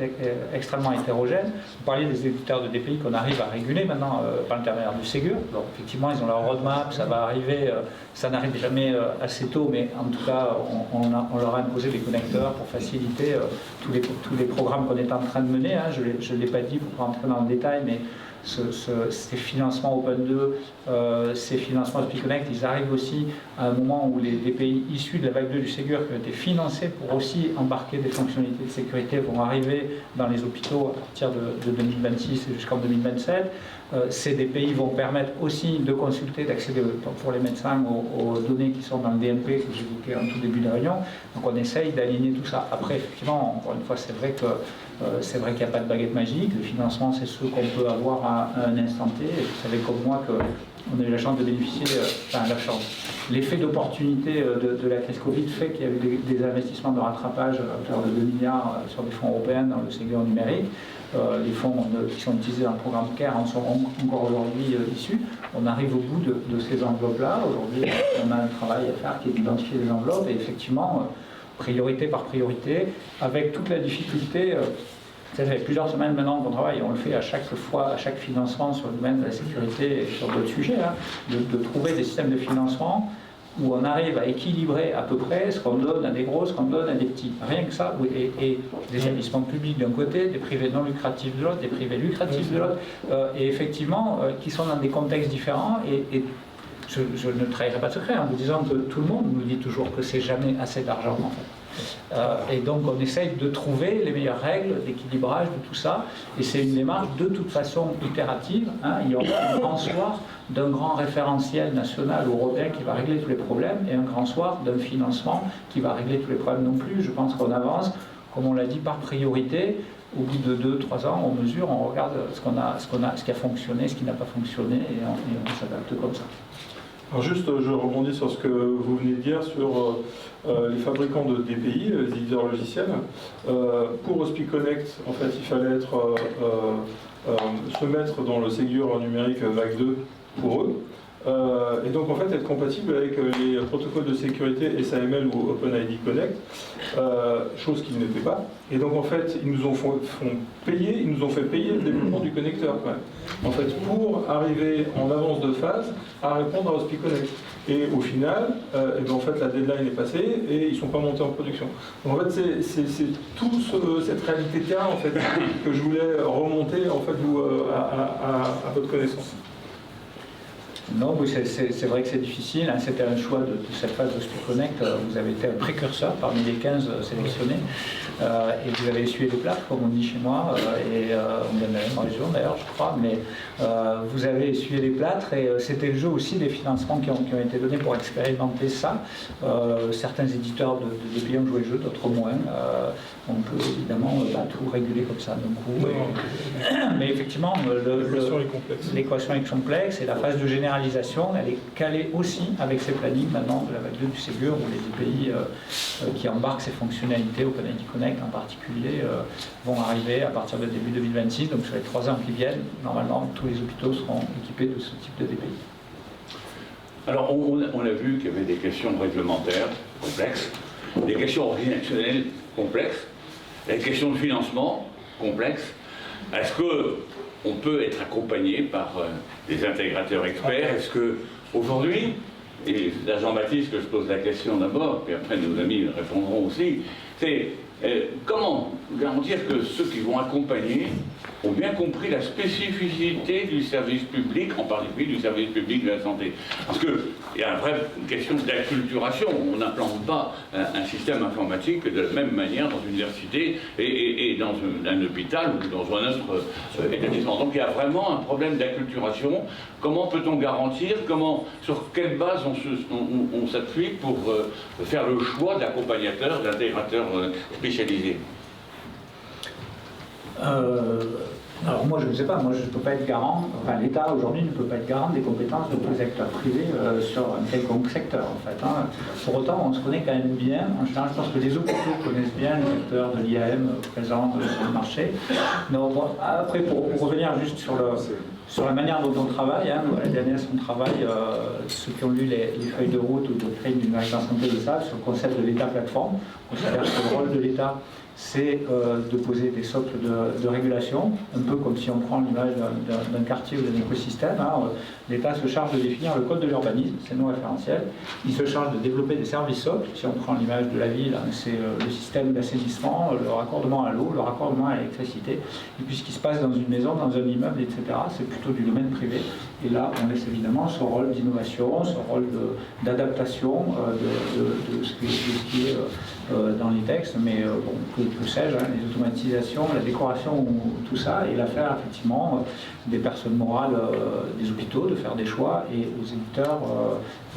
extrêmement hétérogène. Vous parliez des éditeurs de DPI qu'on arrive à réguler maintenant par l'intermédiaire du Ségur. Donc, effectivement, ils ont leur roadmap, ça va arriver, ça n'arrive jamais assez tôt, mais en tout cas, on leur a imposé des connecteurs pour faciliter tous les programmes qu'on est en train de mener. Hein. Je ne l'ai pas dit pour rentrer dans le détail, mais ces financements Open 2, ces financements SpiConnect, ils arrivent aussi à un moment où des pays issus de la vague 2 du Ségur qui ont été financés pour aussi embarquer des fonctionnalités de sécurité vont arriver dans les hôpitaux à partir de 2026 jusqu'en 2027. Ces pays vont permettre aussi de consulter, d'accéder pour les médecins aux données qui sont dans le DMP que j'évoquais en tout début de réunion. Donc on essaye d'aligner tout ça. Après, effectivement, encore une fois, c'est vrai qu'il n'y a pas de baguette magique. Le financement, c'est ce qu'on peut avoir à un instant T. Et vous savez comme moi qu'on a eu la chance de bénéficier, l'effet d'opportunité de la crise Covid fait qu'il y a eu des investissements de rattrapage à hauteur de 2 milliards sur des fonds européens dans le Ségur numérique. Les fonds qui sont utilisés dans le programme CARE en sont encore aujourd'hui issus. On arrive au bout de ces enveloppes-là. Aujourd'hui, on a un travail à faire qui est d'identifier les enveloppes et effectivement, priorité par priorité, avec toute la difficulté. Ça fait plusieurs semaines maintenant qu'on travaille, on le fait à chaque fois, à chaque financement sur le domaine de la sécurité et sur d'autres sujets, de trouver des systèmes de financement où on arrive à équilibrer à peu près ce qu'on donne à des gros, ce qu'on donne à des petits. Rien que ça, et des établissements publics d'un côté, des privés non lucratifs de l'autre, des privés lucratifs de l'autre, et effectivement, qui sont dans des contextes différents. Et je ne trahirai pas de secret en vous disant que tout le monde nous dit toujours que c'est jamais assez d'argent en fait. Et donc on essaye de trouver les meilleures règles d'équilibrage de tout ça, et c'est une démarche de toute façon itérative. Il y aura un grand soir d'un grand référentiel national ou européen qui va régler tous les problèmes, et un grand soir d'un financement qui va régler tous les problèmes non plus. Je pense qu'on avance, comme on l'a dit, par priorité. Au bout de 2-3 ans, on mesure, on regarde ce qui a fonctionné, ce qui n'a pas fonctionné, et on s'adapte comme ça. Alors juste, je rebondis sur ce que vous venez de dire sur les fabricants de DPI, les éditeurs logiciels. Pour SpiConnect, en fait, il fallait se mettre dans le Ségur numérique vague 2 pour eux. Et donc en fait être compatible avec les protocoles de sécurité SAML ou OpenID Connect, chose qu'ils n'étaient pas. Et donc en fait ils nous ont fait payer le développement du connecteur quand même. En fait pour arriver en avance de phase à répondre à SpiConnect. Et au final, en fait la deadline est passée et ils ne sont pas montés en production. Donc en fait c'est toute cette réalité de terrain en fait que je voulais remonter en fait à votre connaissance. Non, oui, c'est vrai que c'est difficile. C'était un choix de cette phase de SpiConnect. Vous avez été un précurseur parmi les 15 sélectionnés. Et vous avez essuyé les plâtres, comme on dit chez moi. Et on vient de la même région d'ailleurs, je crois. Mais vous avez essuyé les plâtres. Et c'était le jeu aussi des financements qui ont été donnés pour expérimenter ça. Certains éditeurs de pays ont joué le jeu, d'autres moins. On peut évidemment pas tout réguler comme ça d'un coup. Mais effectivement, l'équation est complexe et la phase de généralisation, elle est calée aussi avec ces plannings maintenant de la vague 2 du Ségur, où les pays qui embarquent ces fonctionnalités, OpenID Connect en particulier, vont arriver à partir de début 2026. Donc sur les 3 ans qui viennent, normalement, tous les hôpitaux seront équipés de ce type de DPI. Alors on a vu qu'il y avait des questions réglementaires complexes, des questions organisationnelles complexes, des questions de financement complexes. Est-ce qu'on peut être accompagné par des intégrateurs experts? Est-ce qu'aujourd'hui, et c'est à Jean-Baptiste que je pose la question d'abord, puis après nos amis répondront aussi, c'est comment garantir que ceux qui vont accompagner ont bien compris la spécificité du service public, en particulier du service public de la santé. Parce qu'il y a une vraie question d'acculturation. On n'implante pas un système informatique de la même manière dans une université et dans un hôpital ou dans un autre établissement. Donc il y a vraiment un problème d'acculturation. Comment peut-on garantir, sur quelle base on s'appuie pour faire le choix d'accompagnateurs, d'intégrateurs spécialisés? Alors moi je ne sais pas, moi je ne peux pas être garant, enfin l'État aujourd'hui ne peut pas être garant des compétences de tous les acteurs privés sur un quelconque secteur en fait. Pour autant on se connaît quand même bien, en général je pense que les hôpitaux connaissent bien les acteurs de l'IAM présents sur le marché. Donc, après pour revenir juste sur la manière dont on travaille, à la DNS on travaille, ceux qui ont lu les feuilles de route ou de doctrine du numérique en santé le savent, sur le concept de l'État plateforme. On considère que le rôle de l'État c'est de poser des socles de régulation, un peu comme si on prend l'image d'un quartier ou d'un écosystème. Hein. L'État se charge de définir le code de l'urbanisme, c'est non référentiel. Il se charge de développer des services socles. Si on prend l'image de la ville, hein, c'est le système d'assainissement, le raccordement à l'eau, le raccordement à l'électricité. Et puis ce qui se passe dans une maison, dans un immeuble, etc., c'est plutôt du domaine privé. Et là, on laisse évidemment ce rôle d'innovation, ce rôle d'adaptation de ce qui est dans les textes, mais bon, que sais-je, hein, les automatisations, la décoration, tout ça, et l'affaire effectivement des personnes morales des hôpitaux de faire des choix et aux éditeurs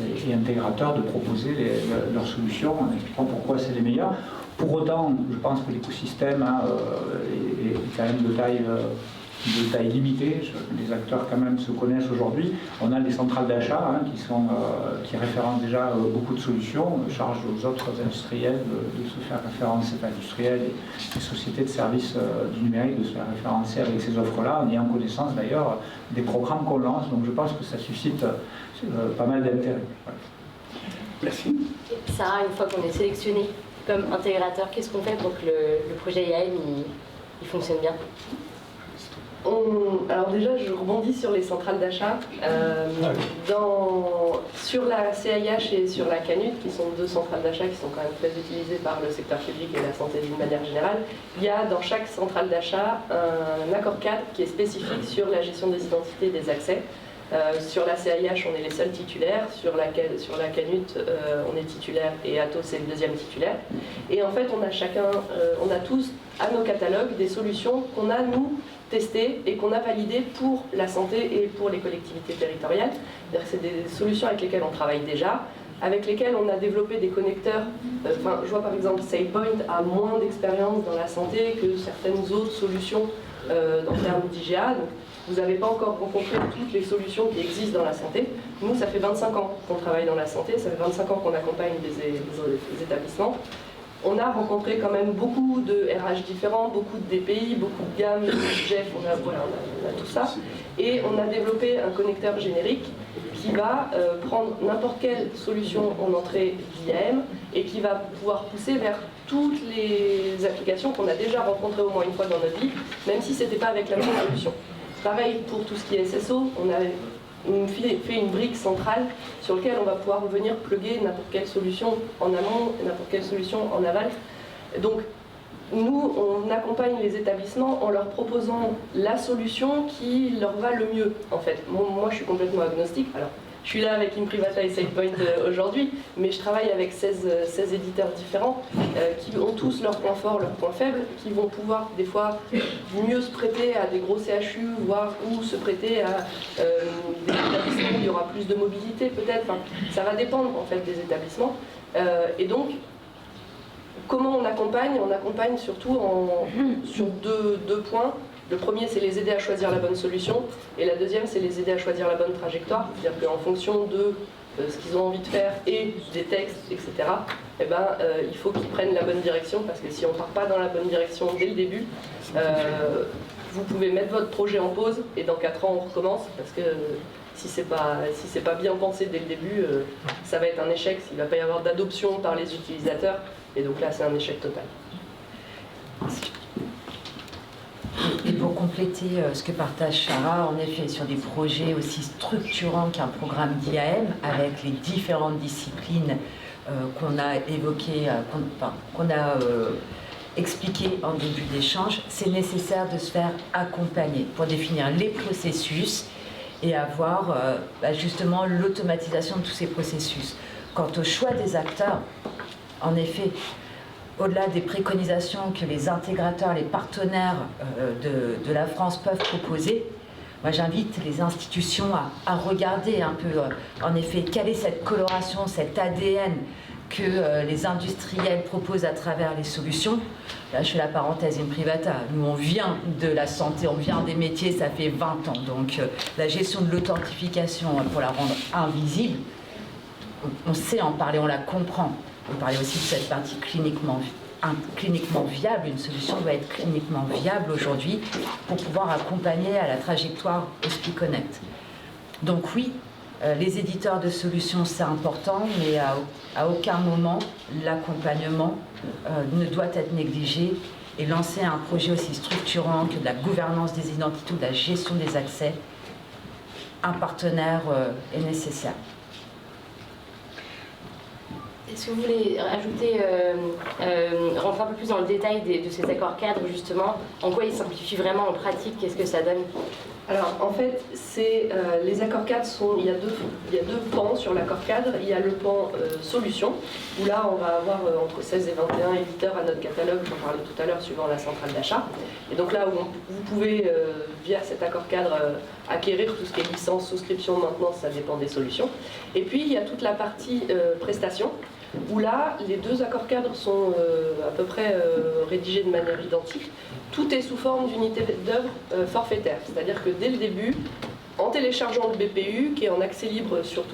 et intégrateurs de proposer leurs solutions en expliquant pourquoi c'est les meilleurs. Pour autant, je pense que l'écosystème hein, est quand même de taille limitée. Les acteurs quand même se connaissent aujourd'hui. On a des centrales d'achat hein, qui référencent déjà beaucoup de solutions, charge aux autres industriels de se faire référencer, industriels et les sociétés de services du numérique de se faire référencer avec ces offres-là, en ayant connaissance d'ailleurs des programmes qu'on lance. Donc je pense que ça suscite pas mal d'intérêt. Voilà. Merci. Sarah, une fois qu'on est sélectionné comme intégrateur, qu'est-ce qu'on fait pour que le projet IAM il fonctionne bien? Alors déjà, je rebondis sur les centrales d'achat. Sur la CIH et sur la Canut, qui sont deux centrales d'achat qui sont quand même très utilisées par le secteur public et la santé d'une manière générale, il y a dans chaque centrale d'achat un accord cadre qui est spécifique sur la gestion des identités et des accès. Sur la CIH, on est les seuls titulaires. Sur la Canut, on est titulaire et Atos est le deuxième titulaire. Et en fait, on a tous à nos catalogues des solutions qu'on a, nous, testées et qu'on a validées pour la santé et pour les collectivités territoriales. C'est-à-dire que c'est des solutions avec lesquelles on travaille déjà, avec lesquelles on a développé des connecteurs. Je vois par exemple SailPoint a moins d'expérience dans la santé que certaines autres solutions en termes d'IGA. Vous n'avez pas encore rencontré toutes les solutions qui existent dans la santé. Nous, ça fait 25 ans qu'on travaille dans la santé, ça fait 25 ans qu'on accompagne des établissements. On a rencontré quand même beaucoup de RH différents, beaucoup de DPI, beaucoup de gammes, de GEF, on a tout ça. Et on a développé un connecteur générique qui va prendre n'importe quelle solution en entrée d'IAM et qui va pouvoir pousser vers toutes les applications qu'on a déjà rencontrées au moins une fois dans notre vie, même si ce n'était pas avec la même solution. Pareil pour tout ce qui est SSO, on a fait une brique centrale sur laquelle on va pouvoir venir plugger n'importe quelle solution en amont et n'importe quelle solution en aval. Donc nous, on accompagne les établissements en leur proposant la solution qui leur va le mieux, en fait. Moi, je suis complètement agnostique. Alors, je suis là avec Imprivata et SailPoint aujourd'hui, mais je travaille avec 16 éditeurs différents qui ont tous leurs points forts, leurs points faibles, qui vont pouvoir des fois mieux se prêter à des gros CHU, voire ou se prêter à des établissements où il y aura plus de mobilité peut-être. Enfin, ça va dépendre en fait des établissements. Et donc, comment on accompagne? On accompagne surtout sur deux points. Le premier, c'est les aider à choisir la bonne solution, et la deuxième, c'est les aider à choisir la bonne trajectoire. C'est-à-dire qu'en fonction de ce qu'ils ont envie de faire et des textes, etc., il faut qu'ils prennent la bonne direction, parce que si on ne part pas dans la bonne direction dès le début, vous pouvez mettre votre projet en pause, et dans 4 ans, on recommence, parce que si c'est pas bien pensé dès le début, ça va être un échec. Il ne va pas y avoir d'adoption par les utilisateurs, et donc là, c'est un échec total. Et pour compléter ce que partage Sarah, en effet, sur des projets aussi structurants qu'un programme d'IAM, avec les différentes disciplines qu'on a évoquées, qu'on a expliquées en début d'échange, c'est nécessaire de se faire accompagner pour définir les processus et avoir justement l'automatisation de tous ces processus. Quant au choix des acteurs, en effet, au-delà des préconisations que les intégrateurs, les partenaires de la France peuvent proposer, moi j'invite les institutions à regarder un peu, en effet, quelle est cette coloration, cet ADN que les industriels proposent à travers les solutions. Là, je fais la parenthèse Imprivata. Nous, on vient de la santé, on vient des métiers, ça fait 20 ans. Donc, la gestion de l'authentification, pour la rendre invisible, on sait en parler, on la comprend. On parlait aussi de cette partie cliniquement viable. Une solution doit être cliniquement viable aujourd'hui pour pouvoir accompagner à la trajectoire HospiConnect. Donc oui, Les éditeurs de solutions, c'est important, mais à aucun moment, l'accompagnement ne doit être négligé. Et lancer un projet aussi structurant que de la gouvernance des identités ou de la gestion des accès, un partenaire est nécessaire. Est-ce que vous voulez rajouter, rentrer un peu plus dans le détail de ces accords cadres, justement, en quoi ils simplifient vraiment en pratique, qu'est-ce que ça donne? Alors en fait, les accords cadres il y a deux pans sur l'accord cadre. Il y a le pan solution, où là on va avoir entre 16 et 21 éditeurs à notre catalogue, j'en parlais tout à l'heure, suivant la centrale d'achat. Et donc là où vous pouvez, via cet accord cadre, acquérir tout ce qui est licence, souscription, maintenance, ça dépend des solutions. Et puis il y a toute la partie prestation, où là les deux accords cadres sont à peu près rédigés de manière identique. Tout est sous forme d'unité d'œuvre forfaitaire, c'est-à-dire que dès le début, en téléchargeant le BPU, qui est en accès libre sur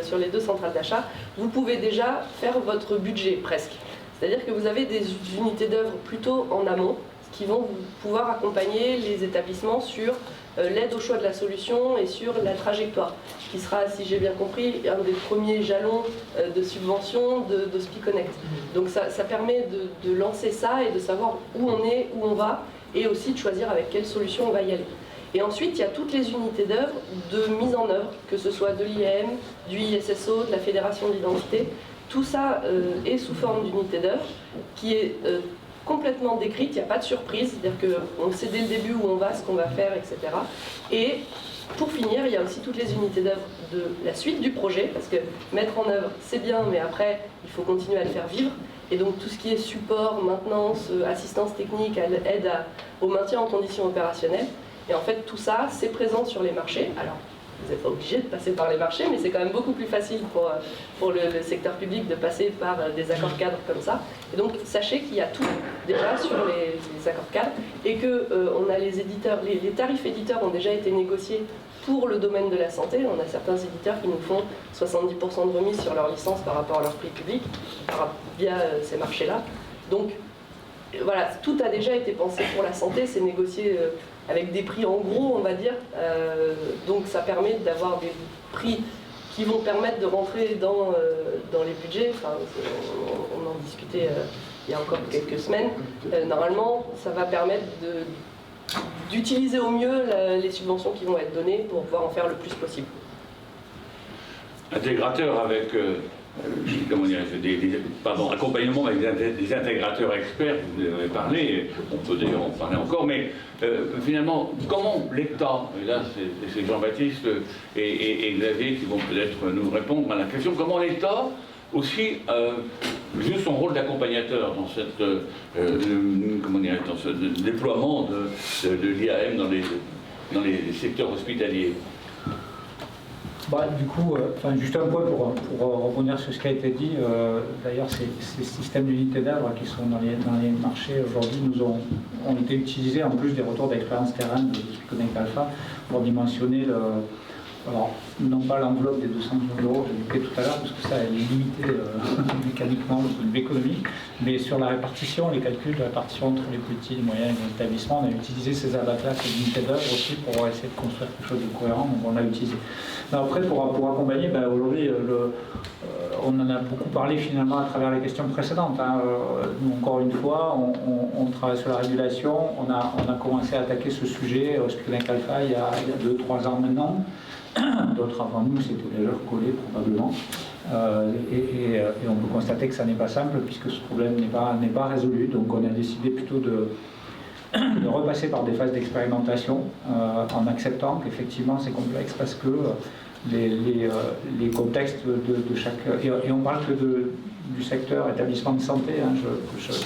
sur les deux centrales d'achat, vous pouvez déjà faire votre budget presque. C'est-à-dire que vous avez des unités d'œuvre plutôt en amont, qui vont pouvoir accompagner les établissements sur l'aide au choix de la solution et sur la trajectoire, qui sera, si j'ai bien compris, un des premiers jalons de subvention de SPIConnect. Donc ça permet de lancer ça et de savoir où on est, où on va, et aussi de choisir avec quelle solution on va y aller. Et ensuite, il y a toutes les unités d'œuvre de mise en œuvre, que ce soit de l'IAM, du ISSO, de la Fédération d'identité. Tout ça est sous forme d'unité d'œuvre qui est complètement décrite, il n'y a pas de surprise, c'est-à-dire qu'on sait dès le début où on va, ce qu'on va faire, etc. Et pour finir, il y a aussi toutes les unités d'œuvre de la suite du projet, parce que mettre en œuvre, c'est bien, mais après, il faut continuer à le faire vivre. Et donc tout ce qui est support, maintenance, assistance technique, aide au maintien en conditions opérationnelles. Et en fait, tout ça, c'est présent sur les marchés. Alors, vous n'êtes pas obligé de passer par les marchés, mais c'est quand même beaucoup plus facile pour le secteur public de passer par des accords cadres comme ça. Et donc, sachez qu'il y a tout déjà sur les accords cadres et que on a les éditeurs, les tarifs éditeurs ont déjà été négociés pour le domaine de la santé. On a certains éditeurs qui nous font 70% de remise sur leur licence par rapport à leur prix public via ces marchés-là. Donc, voilà, tout a déjà été pensé pour la santé, c'est négocié avec des prix en gros, on va dire. Donc ça permet d'avoir des prix qui vont permettre de rentrer dans les budgets. Enfin, on en discutait il y a encore quelques semaines. Normalement, ça va permettre d'utiliser au mieux les subventions qui vont être données pour pouvoir en faire le plus possible. Intégrateur avec accompagnement avec des intégrateurs experts, vous en avez parlé, on peut d'ailleurs en parler encore, mais finalement, comment l'État, et là c'est Jean-Baptiste et Xavier qui vont peut-être nous répondre à la question, comment l'État aussi joue son rôle d'accompagnateur dans dans ce déploiement de l'IAM dans les secteurs hospitaliers. Du coup, juste un point pour rebondir sur ce qui a été dit. D'ailleurs, ces systèmes d'unités d'œuvre qui sont dans les marchés aujourd'hui ont été utilisés en plus des retours d'expérience terrain de SPIConnect Alpha pour dimensionner alors, non pas l'enveloppe des 200 millions d'euros que j'évoquais tout à l'heure, parce que ça est limité mécaniquement du point de vue économique, mais sur la répartition, les calculs de répartition entre les petits, les moyens et les établissements, on a utilisé ces abattas, ces unités d'œuvre aussi pour essayer de construire quelque chose de cohérent, donc on l'a utilisé. Après, pour accompagner, aujourd'hui, on en a beaucoup parlé finalement à travers les questions précédentes. Nous, encore une fois, on travaille sur la régulation, on a commencé à attaquer ce sujet au SPIConnect Alpha il y a 2-3 ans maintenant. D'autres avant nous s'étaient déjà collés probablement. Et on peut constater que ça n'est pas simple puisque ce problème n'est pas résolu. Donc on a décidé plutôt de repasser par des phases d'expérimentation en acceptant qu'effectivement c'est complexe parce que les contextes de chaque... Et on parle que du secteur établissement de santé,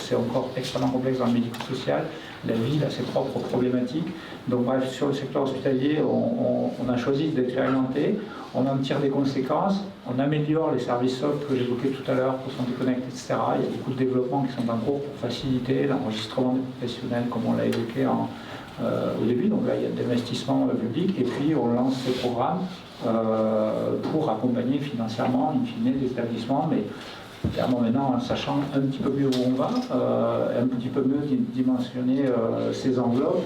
c'est encore extrêmement complexe dans le médico-social. La ville a ses propres problématiques. Donc bref, sur le secteur hospitalier, on a choisi d'expérimenter, on en tire des conséquences, on améliore les services soft que j'évoquais tout à l'heure pour Santé Connect, etc. Il y a beaucoup de développements qui sont en cours pour faciliter l'enregistrement des professionnels, comme on l'a évoqué au début. Donc là, il y a de l'investissement public et puis on lance ces programmes pour accompagner financièrement, in fine, les établissements. Mais clairement maintenant, en sachant un petit peu mieux où on va, un petit peu mieux dimensionner ces enveloppes,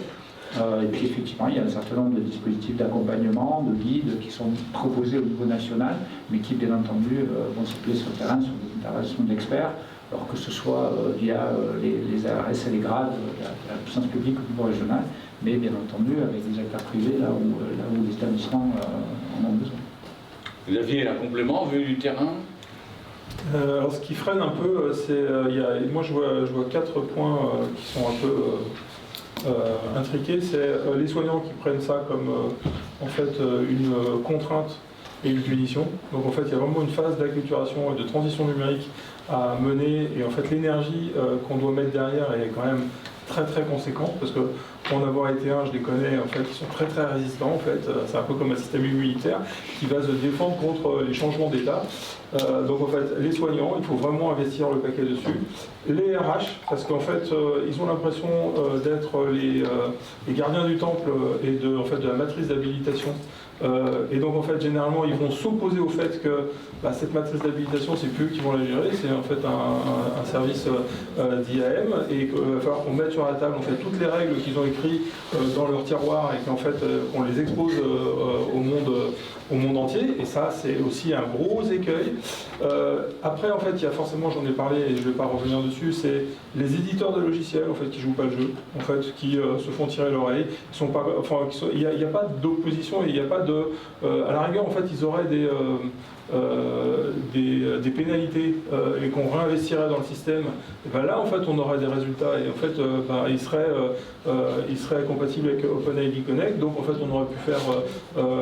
Et puis effectivement, il y a un certain nombre de dispositifs d'accompagnement, de guides qui sont proposés au niveau national, mais qui bien entendu vont s'appuyer sur le terrain, sur des interventions d'experts, alors que ce soit via les ARS et les grades, la puissance publique au niveau régional, mais bien entendu avec des acteurs privés là où les établissements en ont besoin. Vous aviez un complément vu du terrain? Alors ce qui freine un peu, c'est moi je vois 4 points qui sont un peu intriqués. C'est les soignants qui prennent ça comme en fait une contrainte et une punition. Donc en fait il y a vraiment une phase d'acculturation et de transition numérique à mener, et en fait l'énergie qu'on doit mettre derrière est quand même très très conséquente, parce que pour en avoir été un, je les connais, en fait, ils sont très très résistants, en fait, c'est un peu comme un système immunitaire qui va se défendre contre les changements d'état. Donc en fait, les soignants, il faut vraiment investir le paquet dessus. Les RH, parce qu'en fait, ils ont l'impression d'être les gardiens du temple et de la matrice d'habilitation. Et donc en fait, généralement, ils vont s'opposer au fait que cette matrice d'habilitation, c'est plus eux qui vont la gérer, c'est en fait un service d'IAM, et qu'il va falloir qu'on mette sur la table en fait toutes les règles qu'ils ont écrites dans leur tiroir, et qu'en fait on les expose au monde entier. Et ça, c'est aussi un gros écueil. Après, en fait, il y a forcément, j'en ai parlé et je ne vais pas revenir dessus, c'est les éditeurs de logiciels en fait qui jouent pas le jeu, en fait, qui se font tirer l'oreille. Il n'y a pas d'opposition, et il n'y a pas de. À la rigueur, en fait, ils auraient des pénalités et qu'on réinvestirait dans le système. Et ben là, en fait, on aurait des résultats, et en fait, ils seraient compatibles avec OpenID Connect. Donc, en fait, on aurait pu faire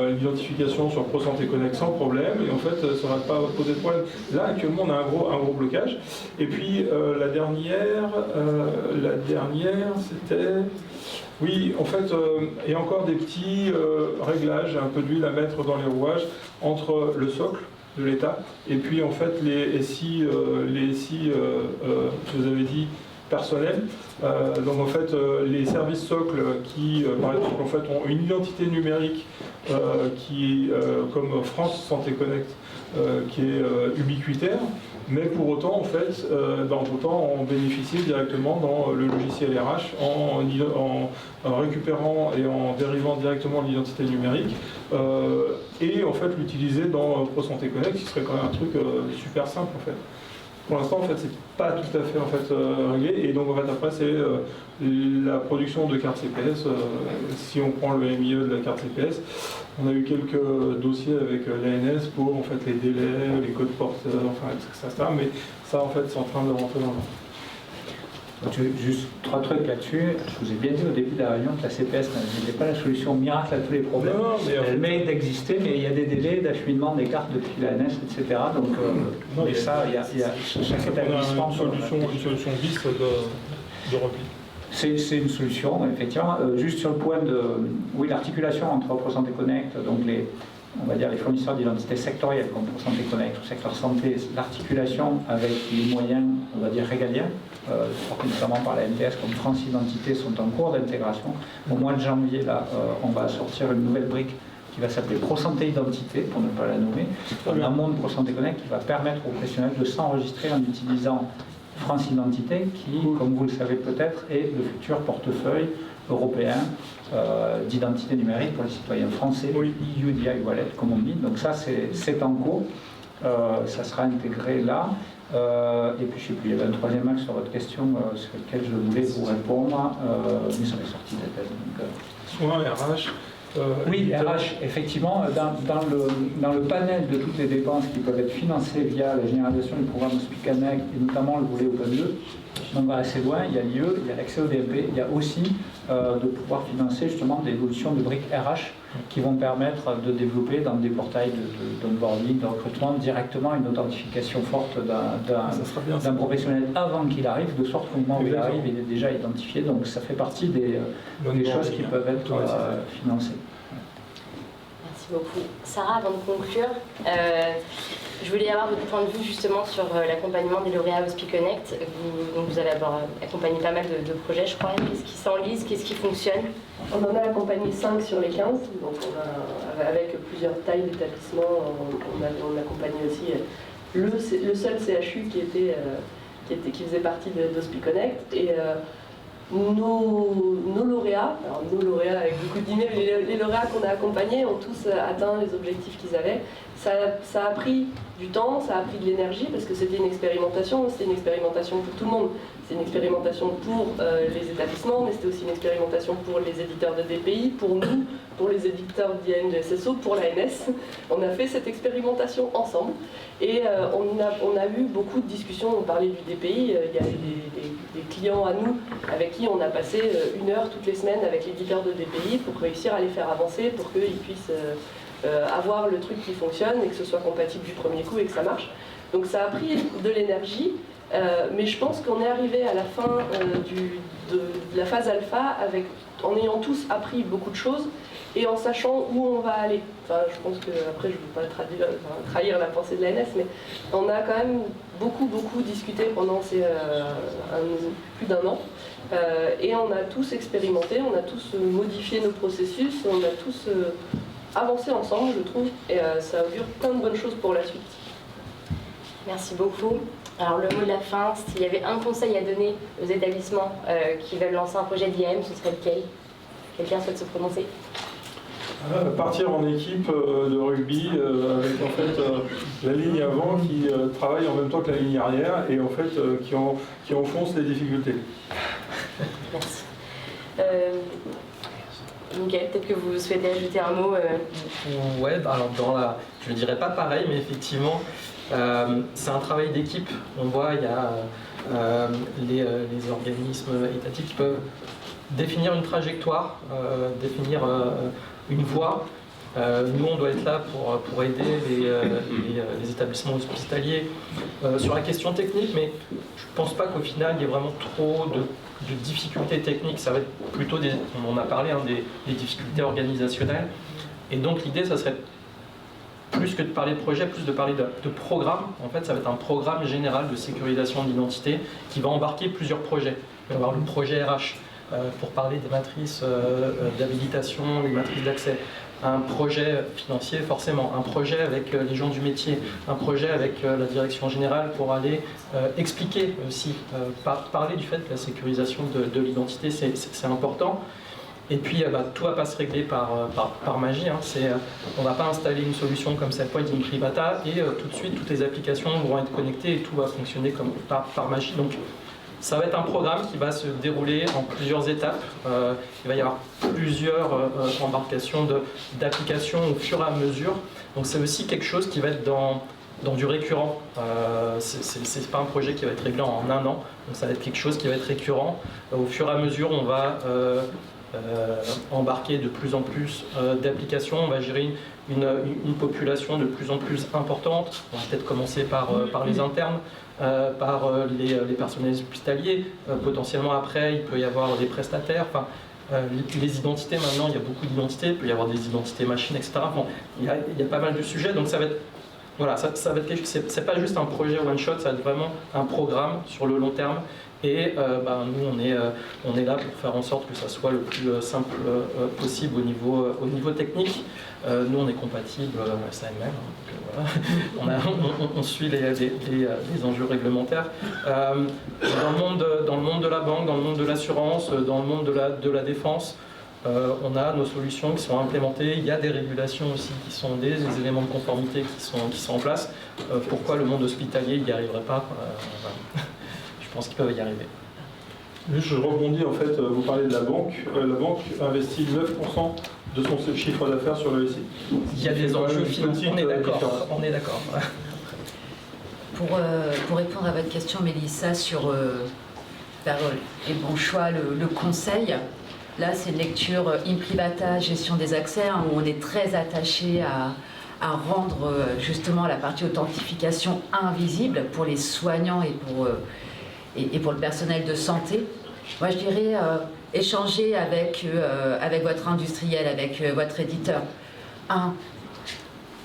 l'identification sur ProSanté Connect sans problème, et en fait, ça n'aurait pas posé de problème. Là, actuellement, on a un gros blocage. Et puis, la dernière, c'était... Oui, en fait, il y a encore des petits réglages, un peu d'huile à mettre dans les rouages entre le socle de l'État et puis en fait les SI, je vous avais dit, personnels. Donc en fait, les services socles qui, par exemple, en fait, ont une identité numérique qui est comme France Santé Connect, qui est ubiquitaire. Mais pour autant, en fait, autant en bénéficier directement dans le logiciel RH en récupérant et en dérivant directement l'identité numérique, et en fait l'utiliser dans ProSanté Connect, qui serait quand même un truc super simple en fait. Pour l'instant, en fait, c'est pas tout à fait en fait réglé, et donc en fait après c'est la production de cartes CPS. Si on prend le MIE de la carte CPS, on a eu quelques dossiers avec l'ANS pour en fait les délais, les codes porteurs, enfin etc. Mais ça en fait c'est en train de rentrer dans le... Juste 3 trucs là-dessus. Je vous ai bien dit au début de la réunion que la CPS n'est pas la solution miracle à tous les problèmes. Non, mais elle mérite d'exister, mais il y a des délais d'acheminement des cartes depuis l'ANS, etc. Donc, mais ça, il y a chaque établissement... Une solution bis de repli. C'est une solution, effectivement. Juste sur le point de... Oui, l'articulation entre ProSanté Connect, donc on va dire les fournisseurs d'identité sectoriels comme ProSanté Connect ou secteur santé, l'articulation avec les moyens, on va dire, régaliens, portés notamment par la MTS comme France Identité, sont en cours d'intégration. Au mois de janvier, là, on va sortir une nouvelle brique qui va s'appeler ProSanté Identité, pour ne pas la nommer, en amont de ProSanté Connect, qui va permettre aux professionnels de s'enregistrer en utilisant France Identité, qui, comme vous le savez peut-être, est le futur portefeuille européen d'identité numérique pour les citoyens français, EU DI Wallet, comme on dit. Donc ça, c'est en cours. Ça sera intégré là. Et puis, je sais plus, il y avait un troisième axe sur votre question sur lequel je voulais vous répondre, mais ça m'est sorti de la tête. Soit RH. Oui, RH, effectivement, dans le panel de toutes les dépenses qui peuvent être financées via la généralisation du programme SpeakConnect, et notamment le volet Open 2, on va assez loin, il y a l'IE, il y a l'accès au DMP, il y a aussi de pouvoir financer justement des évolutions de briques RH qui vont permettre de développer dans des portails d'onboarding, de recrutement, directement une authentification forte d'un professionnel avant qu'il arrive, de sorte qu'au moment où il arrive, il est déjà identifié. Donc ça fait partie des choses qui peuvent être financées. Merci beaucoup. Sarah, avant de conclure, je voulais avoir votre point de vue justement sur l'accompagnement des lauréats au SpeakConnect. Vous allez avoir accompagné pas mal de projets, je crois. Qu'est-ce qui s'enlise, qu'est-ce qui fonctionne? On en a accompagné 5 sur les 15, donc avec plusieurs tailles d'établissements, on accompagnait aussi le seul CHU qui faisait partie de SpeakConnect. Et nos lauréats, alors nos lauréats avec beaucoup de guillemets, mais les lauréats qu'on a accompagnés ont tous atteint les objectifs qu'ils avaient. Ça a pris du temps, ça a pris de l'énergie parce que c'était une expérimentation pour tout le monde. C'est une expérimentation pour les établissements, mais c'était aussi une expérimentation pour les éditeurs de DPI, pour nous, pour les éditeurs d'IAM de SSO, pour l'ANS. On a fait cette expérimentation ensemble et on a eu beaucoup de discussions. On parlait du DPI, il y a des clients à nous avec qui on a passé 1 heure toutes les semaines avec l'éditeur de DPI pour réussir à les faire avancer, pour qu'ils puissent avoir le truc qui fonctionne et que ce soit compatible du premier coup et que ça marche. Donc ça a pris de l'énergie, mais je pense qu'on est arrivé à la fin de la phase alpha en ayant tous appris beaucoup de choses et en sachant où on va aller. Enfin, je pense que après je ne veux pas trahir la pensée de l'ANS, mais on a quand même beaucoup discuté pendant plus d'1 an. Et on a tous expérimenté, on a tous modifié nos processus, on a tous avancé ensemble, je trouve, et ça augure plein de bonnes choses pour la suite. Merci beaucoup. Alors le mot de la fin, s'il y avait un conseil à donner aux établissements qui veulent lancer un projet d'IAM, ce serait lequel? Quelqu'un souhaite se prononcer? Partir en équipe de rugby avec en fait la ligne avant qui travaille en même temps que la ligne arrière et en fait qui enfonce les difficultés. Merci. Mickaël, peut-être que vous souhaitez ajouter un mot Ouais, alors je ne dirais pas pareil, mais effectivement, c'est un travail d'équipe. On voit, il y a les organismes étatiques qui peuvent définir une trajectoire, définir une voie. Nous, on doit être là pour aider les établissements hospitaliers sur la question technique, mais je ne pense pas qu'au final, il y ait vraiment trop de difficultés techniques. Ça va être plutôt, on en a parlé, des difficultés organisationnelles. Et donc, l'idée, ça serait plus que de parler de projet, plus de parler de programme. En fait, ça va être un programme général de sécurisation de l'identité qui va embarquer plusieurs projets. Il va y avoir le projet RH pour parler des matrices d'habilitation, les matrices d'accès. Un projet financier, forcément, un projet avec les gens du métier, un projet avec la direction générale pour aller expliquer aussi, parler du fait que la sécurisation de l'identité, c'est important. Et puis, tout ne va pas se régler par magie. Hein. On ne va pas installer une solution comme SailPoint in Privata et tout de suite, toutes les applications vont être connectées et tout va fonctionner par magie. Donc, ça va être un programme qui va se dérouler en plusieurs étapes. Il va y avoir plusieurs embarcations d'applications au fur et à mesure. Donc c'est aussi quelque chose qui va être dans du récurrent. C'est pas un projet qui va être réglé en 1 an. Donc ça va être quelque chose qui va être récurrent. Au fur et à mesure, on va embarquer de plus en plus d'applications. On va gérer une population de plus en plus importante. On va peut-être commencer par les internes. Par les personnels hospitaliers, potentiellement après il peut y avoir des prestataires, enfin, les identités maintenant, il y a beaucoup d'identités, il peut y avoir des identités machines, etc. Bon, il y a pas mal de sujets, donc ça va être, voilà, ça va être quelque chose, c'est pas juste un projet one shot, ça va être vraiment un programme sur le long terme. Et nous, on est là pour faire en sorte que ça soit le plus simple possible au niveau technique. Nous, on est compatible SAML, donc, voilà. on suit les enjeux réglementaires. Dans le monde de la banque, dans le monde de l'assurance, dans le monde de la défense, on a nos solutions qui sont implémentées. Il y a des régulations aussi qui sont des éléments de conformité qui sont en place. Pourquoi le monde hospitalier n'y arriverait pas Je pense qu'ils peuvent y arriver. Je rebondis, en fait, vous parlez de la banque. La banque investit 9% de son chiffre d'affaires sur le SI. Il y a des enjeux financiers, on est d'accord. Pour répondre à votre question, Mélissa, sur les bons choix, le conseil, là c'est une lecture in privata, gestion des accès, hein, où on est très attaché à rendre justement la partie authentification invisible pour les soignants et pour le personnel de santé. Moi, je dirais échanger avec votre industriel, avec votre éditeur.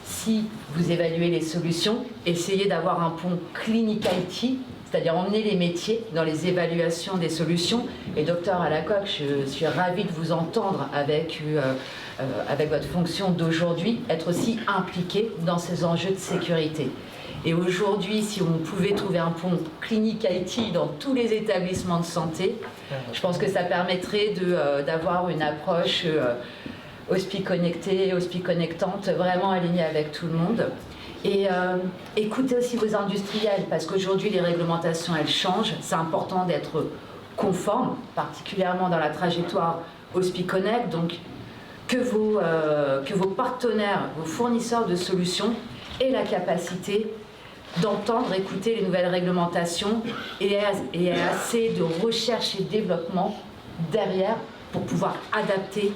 Si vous évaluez les solutions, essayez d'avoir un pont clinique IT, c'est-à-dire emmener les métiers dans les évaluations des solutions. Et docteur Alacoque, je suis ravie de vous entendre avec votre fonction d'aujourd'hui, être aussi impliqué dans ces enjeux de sécurité. Et aujourd'hui, si on pouvait trouver un pont clinique IT dans tous les établissements de santé, je pense que ça permettrait d'avoir une approche hospi connectée, hospi connectante, vraiment alignée avec tout le monde. Et écoutez aussi vos industriels, parce qu'aujourd'hui les réglementations elles changent, c'est important d'être conforme, particulièrement dans la trajectoire HospiConnect, donc que vos partenaires, vos fournisseurs de solutions aient la capacité d'entendre, écouter les nouvelles réglementations et assez de recherche et développement derrière pour pouvoir adapter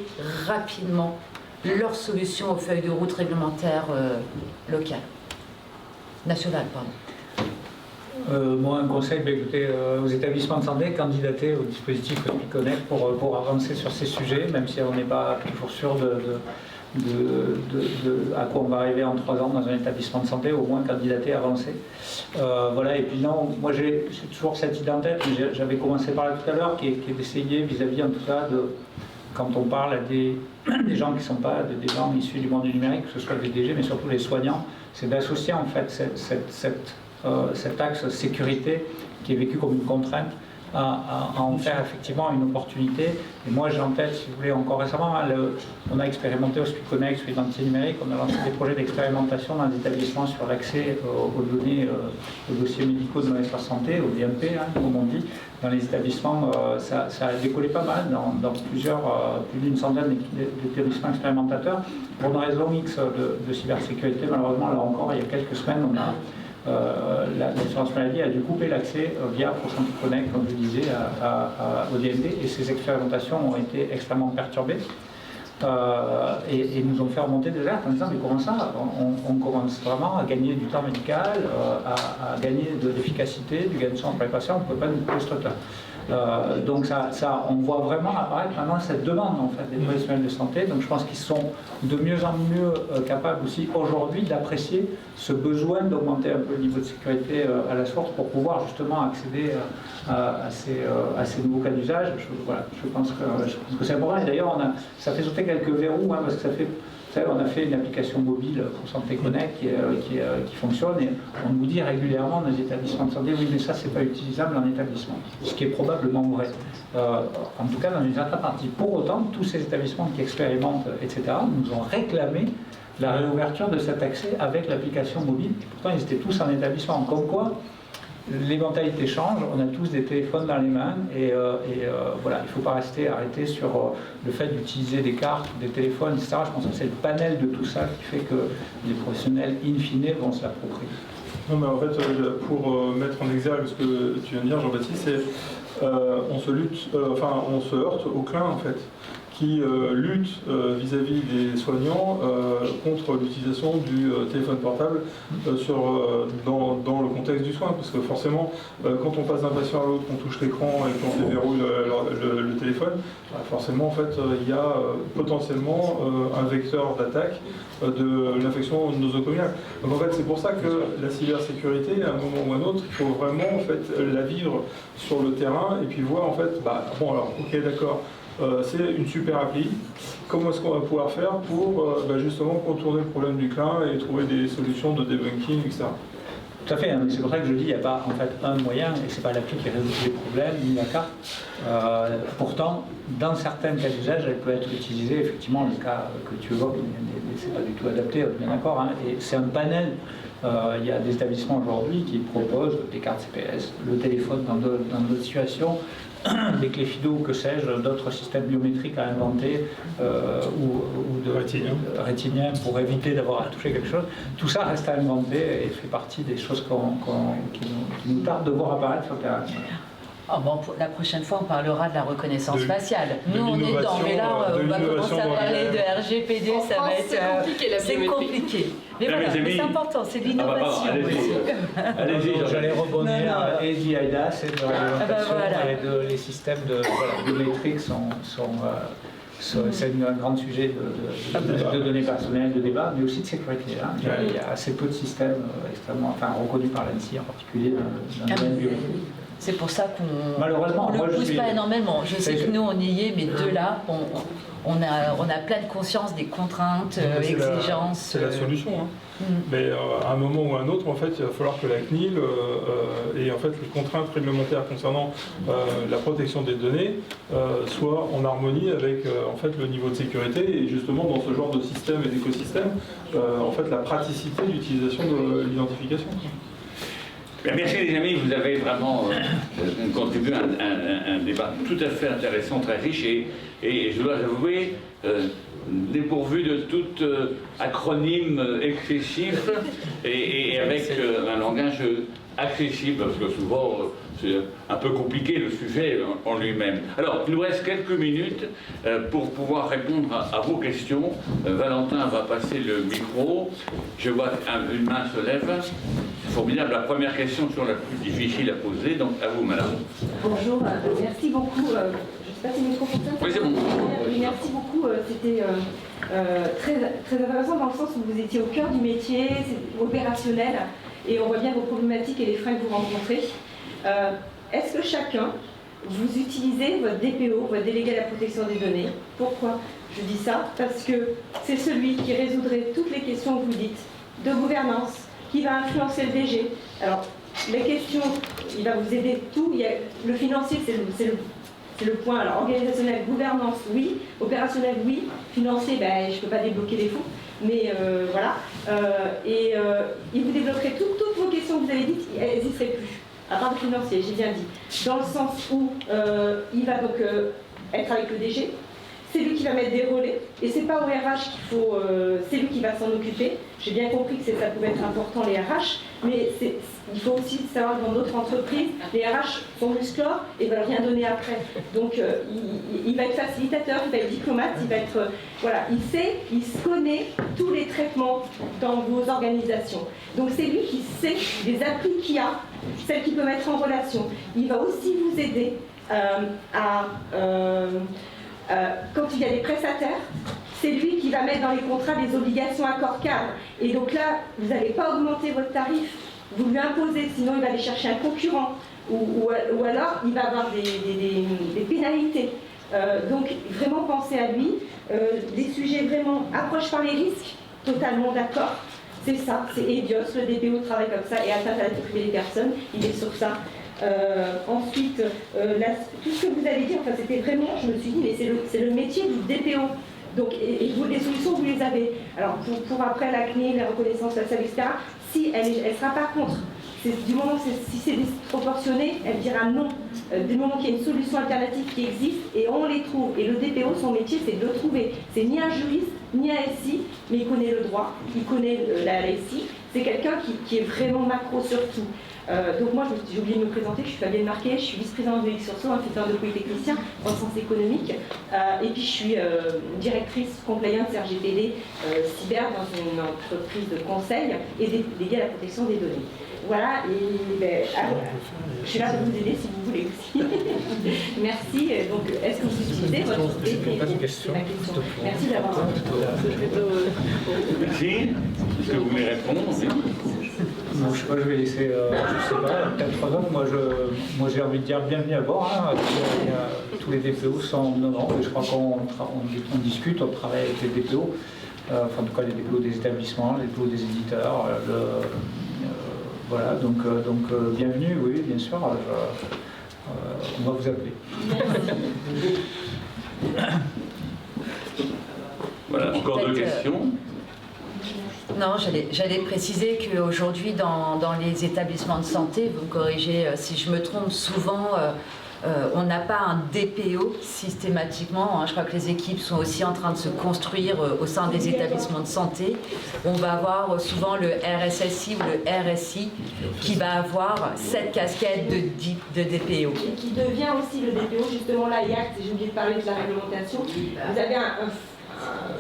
rapidement leurs solutions aux feuilles de route réglementaires locales, nationales, pardon. Moi, un conseil, écoutez, aux établissements de santé, candidater au dispositif HospiConnect pour avancer sur ces sujets, même si on n'est pas toujours sûr à quoi on va arriver en 3 ans dans un établissement de santé, au moins candidater, avancer. Voilà, et puis non, moi j'ai toujours cette idée en tête, j'avais commencé par là tout à l'heure, qui est d'essayer vis-à-vis en tout cas quand on parle à des gens qui ne sont pas des gens issus du monde du numérique, que ce soit les DG, mais surtout les soignants, c'est d'associer en fait cet axe sécurité qui est vécu comme une contrainte à en faire effectivement une opportunité. Et moi j'ai en tête, si vous voulez, encore récemment, on a expérimenté HospiConnect sur l'identité numérique, on a lancé des projets d'expérimentation dans les établissements sur l'accès aux données, aux dossiers médicaux de l'espace santé, au DMP, comme on dit. Dans les établissements, ça a décollé pas mal dans plus d'une centaine d'établissements expérimentateurs. Pour une raison X de cybersécurité, malheureusement, là encore, il y a quelques semaines, on a l'assurance maladie a dû couper l'accès via ProSanté Connect, comme je disais, au DMP, et ces expérimentations ont été extrêmement perturbées et nous ont fait remonter des alertes en disant mais comment ça, on commence vraiment à gagner du temps médical, à gagner de l'efficacité, du gain de temps pour les patients, on ne peut pas nous couper ce truc-là. Donc on voit vraiment apparaître maintenant cette demande en fait, des professionnels de santé. Donc je pense qu'ils sont de mieux en mieux capables aussi aujourd'hui d'apprécier ce besoin d'augmenter un peu le niveau de sécurité à la source pour pouvoir justement accéder à ces nouveaux cas d'usage. Je pense que c'est important. Et d'ailleurs, ça fait sauter quelques verrous parce que ça fait... Vous savez, on a fait une application mobile pour Santé Connect qui fonctionne et on nous dit régulièrement dans les établissements de santé oui mais ça c'est pas utilisable en établissement, ce qui est probablement vrai, en tout cas dans une certaine partie. Pour autant, tous ces établissements qui expérimentent, etc., nous ont réclamé la réouverture de cet accès avec l'application mobile. Pourtant ils étaient tous en établissement, comme quoi les mentalités changent, on a tous des téléphones dans les mains et voilà, il ne faut pas rester arrêté sur le fait d'utiliser des cartes, des téléphones, etc. Je pense que c'est le panel de tout ça qui fait que les professionnels, in fine, vont se l'approprier. Non, mais en fait, pour mettre en exergue ce que tu viens de dire, Jean-Baptiste, c'est on se heurte au clin, en fait, qui lutte vis-à-vis des soignants contre l'utilisation du téléphone portable dans le contexte du soin. Parce que forcément, quand on passe d'un patient à l'autre, qu'on touche l'écran et qu'on déverrouille le téléphone, forcément, en fait, il y a potentiellement un vecteur d'attaque de l'infection nosocomiale. Donc en fait, c'est pour ça que la cybersécurité, à un moment ou à un autre, il faut vraiment en fait, la vivre sur le terrain et puis voir en fait, bon alors, ok d'accord, c'est une super appli. Comment est-ce qu'on va pouvoir faire pour justement contourner le problème du clin et trouver des solutions de debunking, etc. Tout à fait, hein, c'est pour ça que je dis qu'il n'y a pas en fait un moyen et c'est pas l'appli qui résout les problèmes ni la carte. Pourtant, dans certains cas d'usage, elle peut être utilisée. Effectivement, le cas que tu évoques, c'est pas du tout adapté, bien d'accord. Hein, et c'est un panel. Il y a des établissements aujourd'hui qui proposent des cartes CPS, le téléphone dans d'autres situations, des clés FIDO, que sais-je, d'autres systèmes biométriques à inventer ou de rétiniens pour éviter d'avoir à toucher quelque chose. Tout ça reste à inventer et fait partie des choses qui nous tardent de voir apparaître sur le terrain. Oh bon, la prochaine fois, on parlera de la reconnaissance faciale. Nous, on est dedans, mais là, on va commencer à parler de RGPD, ça va être... C'est compliqué. Mais voilà, mais c'est important, c'est de l'innovation aussi. Allez-y, j'allais rebondir. Et d'IDAS et de réglementation et les systèmes biométriques c'est un grand sujet de données personnelles, de débat, mais aussi de sécurité. Hein. Il y a assez peu de systèmes extrêmement reconnus par l'ANSSI en particulier dans le domaine biométrique. C'est pour ça qu'on malheureusement, ne le pousse pas énormément. Je sais que nous, on y est, mais de là, on a pleine conscience des contraintes, exigences. C'est la solution. Hein. Mais à un moment ou à un autre, en fait, il va falloir que la CNIL et en fait les contraintes réglementaires concernant la protection des données soient en harmonie avec en fait le niveau de sécurité et justement dans ce genre de système et d'écosystème, en fait la praticité d'utilisation de l'identification. Merci les amis, vous avez vraiment contribué à un débat tout à fait intéressant, très riche et je dois avouer dépourvu de tout acronyme excessif et avec un langage accessible, parce que souvent c'est un peu compliqué le sujet en lui-même. Alors, il nous reste quelques minutes pour pouvoir répondre à vos questions. Valentin va passer le micro. Je vois une main se lève. Formidable. La première question sur la plus difficile à poser, donc à vous, madame. Bonjour, merci beaucoup. Je ne sais pas si le micro fonctionne. Oui, c'est bon. Merci beaucoup. C'était très intéressant dans le sens où vous étiez au cœur du métier, c'est opérationnel, et on voit bien vos problématiques et les freins que vous rencontrez. Est-ce que chacun, vous utilisez votre DPO, votre délégué à la protection des données? Pourquoi je dis ça? Parce que c'est celui qui résoudrait toutes les questions que vous dites, de gouvernance, qui va influencer le DG. Alors, les questions, il va vous aider tout. Le financier, c'est le point. Alors, organisationnel, gouvernance, oui. Opérationnel, oui. Financier, ben, je ne peux pas débloquer les fonds. Mais voilà. Il vous débloquerait toutes vos questions que vous avez dites, elles n'y seraient plus. À part le financier, j'ai bien dit. Dans le sens où il va donc être avec le DG. C'est lui qui va mettre des relais, et c'est pas au RH qu'il faut, c'est lui qui va s'en occuper. J'ai bien compris que ça pouvait être important les RH, mais il faut aussi savoir que dans d'autres entreprises, les RH sont musclores et veulent rien donner après. Donc il va être facilitateur, il va être diplomate, il va être, voilà, il connaît tous les traitements dans vos organisations. Donc c'est lui qui sait les applis qu'il y a, celles qu'il peut mettre en relation. Il va aussi vous aider quand il y a des prestataires, c'est lui qui va mettre dans les contrats des obligations accord cadre. Et donc là, vous n'allez pas augmenter votre tarif, vous lui imposez, sinon il va aller chercher un concurrent, ou alors il va avoir des pénalités. Donc vraiment pensez à lui. Des sujets vraiment approche par les risques, totalement d'accord. C'est ça, c'est EBIOS, le DPO travaille comme ça, et atteinte à la vie privée des personnes, il est sur ça. Ensuite, tout ce que vous avez dit, enfin, c'était vraiment, je me suis dit, mais c'est le métier du DPO. Donc, et vous, les solutions, vous les avez. Alors, pour après la CNIL, la reconnaissance, la SAV, etc., si elle ne sera pas contre. Du moment si c'est disproportionné, elle dira non. Du moment qu'il y a une solution alternative qui existe, et on les trouve. Et le DPO, son métier, c'est de le trouver. C'est ni un juriste, ni un SI, mais il connaît le droit, il connaît la SI. C'est quelqu'un qui est vraiment macro sur tout. Donc moi, j'ai oublié de me présenter, je suis Fabienne Marquet, je suis vice-présidente de X-Sursaut, un secteur de polytechnicien en sciences économiques. Et puis je suis directrice compliance RGPD cyber dans une entreprise de conseil et déléguée à la protection des données. Voilà, et je suis là pour vous aider si vous voulez aussi. Merci. Donc, est-ce que vous utilisez votre DPO? Merci d'avoir... Merci. Est-ce que vous voulez répondre? Non, je sais pas, je vais laisser, je sais pas, peut-être 3 ans. Moi j'ai envie de dire bienvenue à bord. Hein. Tous les DPO sont non, mais je crois qu'on discute, on travaille avec les DPO, enfin en tout cas les DPO des établissements, les DPO des éditeurs. Voilà, donc bienvenue, oui, bien sûr. On va vous appeler. Voilà, encore 2 questions. Non, j'allais préciser qu'aujourd'hui, dans les établissements de santé, vous me corrigez si je me trompe, souvent, on n'a pas un DPO systématiquement. Hein. Je crois que les équipes sont aussi en train de se construire au sein des établissements de santé. On va avoir souvent le RSSI ou le RSI qui va avoir cette casquette de DPO. Et qui devient aussi le DPO, justement là, j'ai oublié de parler de la réglementation. Vous avez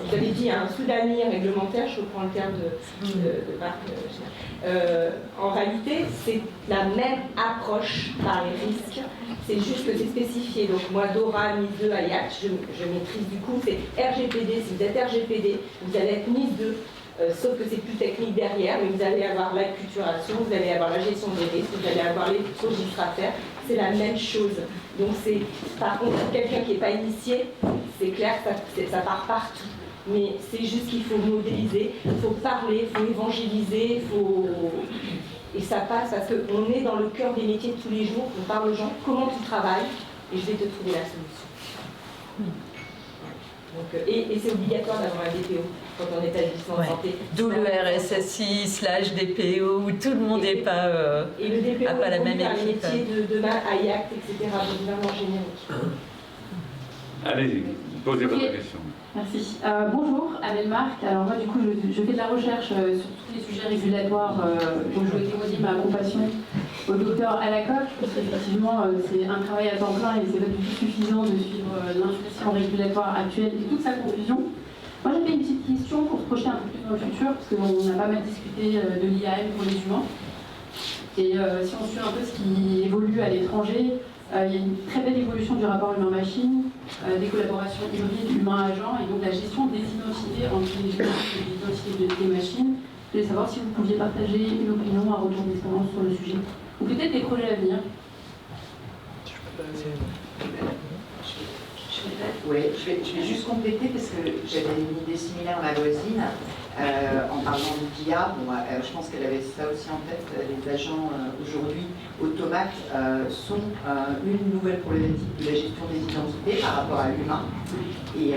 vous avez dit un Soudani réglementaire, je reprends le terme de Marc. En réalité, c'est la même approche par les risques, c'est juste que c'est spécifié. Donc moi, DORA, NIS 2, IAC, je maîtrise du coup, c'est RGPD. Si vous êtes RGPD, vous allez être NIS 2, sauf que c'est plus technique derrière, mais vous allez avoir l'acculturation, vous allez avoir la gestion des risques, vous allez avoir les registres à faire, c'est la même chose. Donc c'est, par contre, quelqu'un qui n'est pas initié, c'est clair que ça part partout. Mais c'est juste qu'il faut modéliser, il faut parler, il faut évangéliser, et ça passe parce qu'on est dans le cœur des métiers de tous les jours, on parle aux gens comment tu travailles, et je vais te trouver la solution. Donc, et c'est obligatoire d'avoir un DPO quand on est établissement de santé. D'où le RSSI/DPO, où tout le monde n'est pas, et le DPO a pas la même équipe. Les équipe. métiers de demain, AIACT, etc., donc vraiment générique. Allez-y, posez votre question. Merci. Bonjour, Abel Marc. Alors moi du coup je fais de la recherche sur tous les sujets régulatoires, donc je voulais témoigner ma compassion au docteur Alacoque, parce qu'effectivement c'est un travail à temps plein et c'est pas du tout suffisant de suivre l'inflation régulatoire actuelle et toute sa confusion. Moi j'avais une petite question pour se projeter un peu plus dans le futur, parce qu'on a pas mal discuté de l'IAM pour les humains. Et si on suit un peu ce qui évolue à l'étranger, il y a une très belle évolution du rapport humain-machine, des collaborations hybrides humain-agent et donc la gestion des identités entre les humains et les identités des machines. Je voulais savoir si vous pouviez partager une opinion, un retour d'expérience sur le sujet, ou peut-être des projets à venir. Oui, je vais juste compléter parce que j'avais une idée similaire à ma voisine en parlant de l'IA. Bon, je pense qu'elle avait ça aussi en tête. Les agents aujourd'hui automates sont une nouvelle problématique de la gestion des identités par rapport à l'humain. Et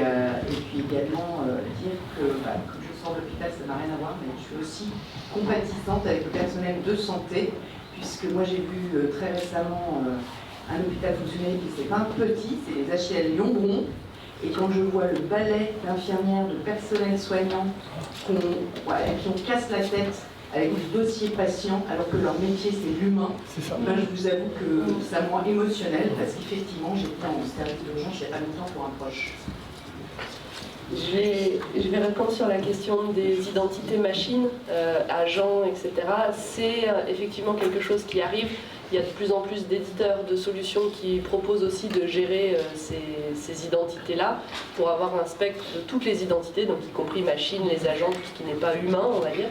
puis également dire que, comme je sors de l'hôpital, ça n'a rien à voir, mais je suis aussi compatissante avec le personnel de santé, puisque moi j'ai vu très récemment un hôpital fonctionnel qui c'est pas petit, c'est les HL Lyon-Bron. Et quand je vois le balai d'infirmières, de personnel soignant qui on casse la tête avec des dossiers patients, alors que leur métier c'est l'humain, ben, je vous avoue que ça me rend émotionnel parce qu'effectivement j'étais en service d'urgence il n'y a pas longtemps pour un proche. Je vais répondre sur la question des identités machines, agents, etc. C'est effectivement quelque chose qui arrive. Il y a de plus en plus d'éditeurs de solutions qui proposent aussi de gérer ces identités-là pour avoir un spectre de toutes les identités, donc y compris machines, les agents, tout ce qui n'est pas humain, on va dire.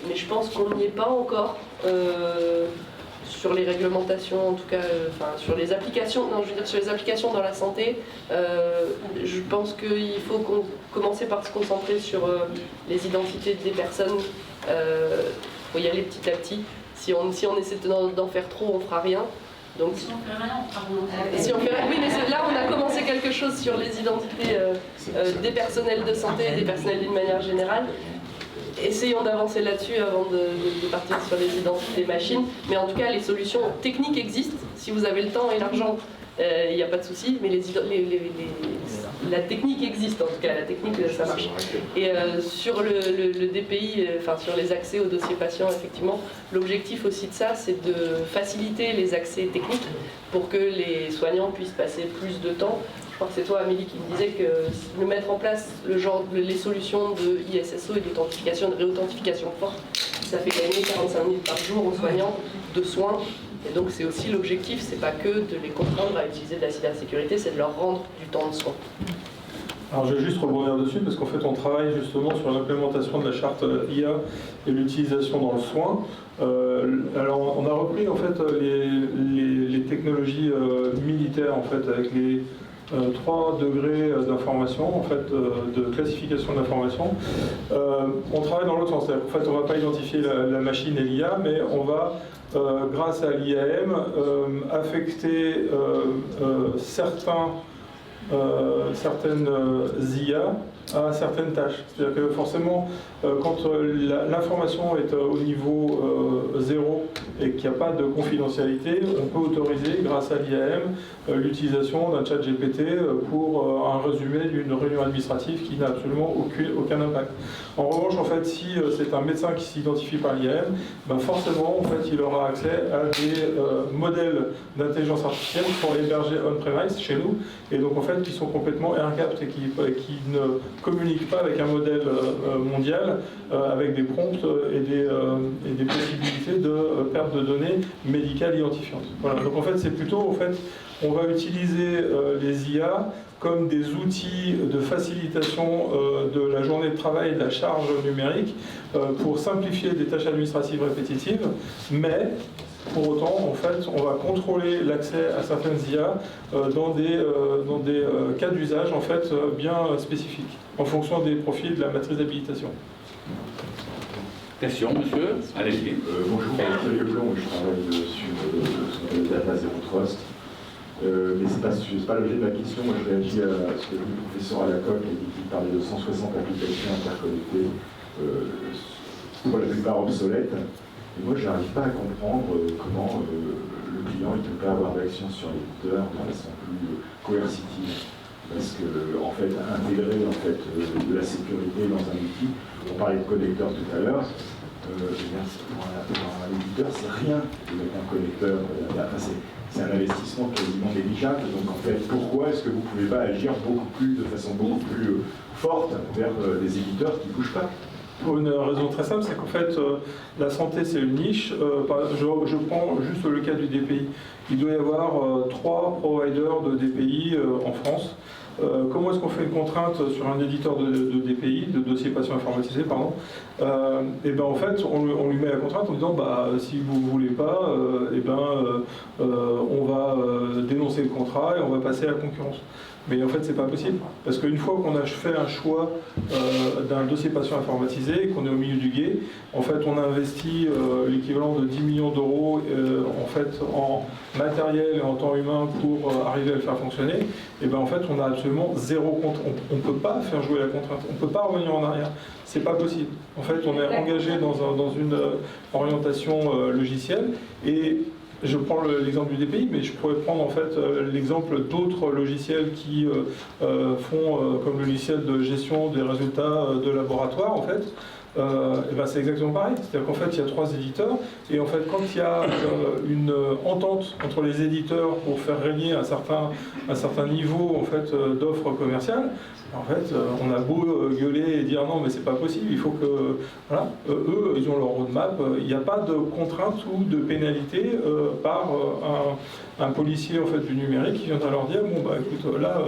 Mais je pense qu'on n'y est pas encore sur les réglementations, en tout cas, sur les applications. Non, je veux dire sur les applications dans la santé. Je pense qu'il faut commencer par se concentrer sur les identités des personnes. Faut y aller petit à petit. Si on essaie d'en faire trop, on fera rien. Donc, si on fait rien, on fera rien. Si on fait rien, oui, mais là, on a commencé quelque chose sur les identités des personnels de santé et des personnels d'une manière générale. Essayons d'avancer là-dessus avant de partir sur les identités machines. Mais en tout cas, les solutions techniques existent. Si vous avez le temps et l'argent, il n'y a pas de souci. Mais la technique existe, en tout cas. La technique, ça marche. Et sur le DPI, sur les accès aux dossiers patients, effectivement, l'objectif aussi de ça, c'est de faciliter les accès techniques pour que les soignants puissent passer plus de temps. Je crois que c'est toi, Amélie, qui me disais que de mettre en place les solutions de ISSO et d'authentification, de réauthentification forte, ça fait gagner 45 minutes par jour aux soignants de soins. Et donc c'est aussi l'objectif, c'est pas que de les contraindre à utiliser de la cybersécurité, c'est de leur rendre du temps de soins. Alors je vais juste rebondir dessus parce qu'en fait on travaille justement sur l'implémentation de la charte IA et l'utilisation dans le soin. Alors on a repris en fait les technologies militaires en fait avec les 3 degrés d'information, en fait, de classification de l'information. On travaille dans l'autre sens, c'est-à-dire qu'en fait, on ne va pas identifier la machine et l'IA, mais on va, grâce à l'IAM, affecter certaines IA à certaines tâches. C'est-à-dire que forcément, quand l'information est au niveau 0 et qu'il n'y a pas de confidentialité, on peut autoriser, grâce à l'IAM, l'utilisation d'un chat GPT pour un résumé d'une réunion administrative qui n'a absolument aucun impact. En revanche, en fait, si c'est un médecin qui s'identifie par l'IAM, ben forcément, en fait, il aura accès à des modèles d'intelligence artificielle qui sont hébergés on-premise chez nous, et donc en fait, qui sont complètement air-gapped et qui ne communiquent pas avec un modèle mondial, avec des prompts et des possibilités de perte de données médicales identifiantes. Voilà. Donc en fait, c'est plutôt, en fait, on va utiliser les IA comme des outils de facilitation de la journée de travail et de la charge numérique pour simplifier des tâches administratives répétitives, mais pour autant, en fait, on va contrôler l'accès à certaines IA dans des cas d'usage en fait bien spécifiques. en fonction des profils de la matrice d'habilitation. Question, monsieur? Allez-y. Bonjour, Xavier Leblanc, je travaille sur le Data Zero Trust. Mais ce n'est pas l'objet de ma question. Moi, je réagis à ce que dit le professeur Alacoque qui parlait de 160 applications interconnectées, pour la plupart obsolètes. Et moi, je n'arrive pas à comprendre comment le client ne peut pas avoir d'action sur l'éditeur de façon plus coercitive. Parce que, en fait, intégrer de la sécurité dans un outil, on parlait de connecteur tout à l'heure, pour un éditeur, c'est rien de mettre un connecteur. C'est un investissement quasiment négligeable. Donc, en fait, pourquoi est-ce que vous ne pouvez pas agir de façon beaucoup plus forte vers des éditeurs qui ne bougent pas? Pour une raison très simple, c'est qu'en fait, la santé, c'est une niche. Je prends juste le cas du DPI. Il doit y avoir 3 providers de DPI en France. Comment est-ce qu'on fait une contrainte sur un éditeur de DPI, de dossier patient informatisé, pardon? Et ben en fait, on lui met la contrainte en disant si vous ne voulez pas, on va dénoncer le contrat et on va passer à la concurrence. Mais en fait, c'est pas possible. Parce qu'une fois qu'on a fait un choix d'un dossier patient informatisé et qu'on est au milieu du gué, en fait, on a investi l'équivalent de 10 millions d'euros en matériel et en temps humain pour arriver à le faire fonctionner. Et ben en fait, on a absolument zéro contrainte. On ne peut pas faire jouer la contrainte. On ne peut pas revenir en arrière. C'est pas possible. En fait, on est engagé dans une orientation logicielle et je prends l'exemple du DPI, mais je pourrais prendre en fait l'exemple d'autres logiciels qui font comme le logiciel de gestion des résultats de laboratoire en fait. Et ben c'est exactement pareil. C'est-à-dire qu'en fait il y a 3 éditeurs et en fait quand il y a une entente entre les éditeurs pour faire régner un certain niveau en fait d'offres commerciales, en fait on a beau gueuler et dire non mais c'est pas possible, il faut que voilà, eux ils ont leur roadmap, il n'y a pas de contrainte ou de pénalité par un policier en fait du numérique qui viendra leur dire bon bah écoute là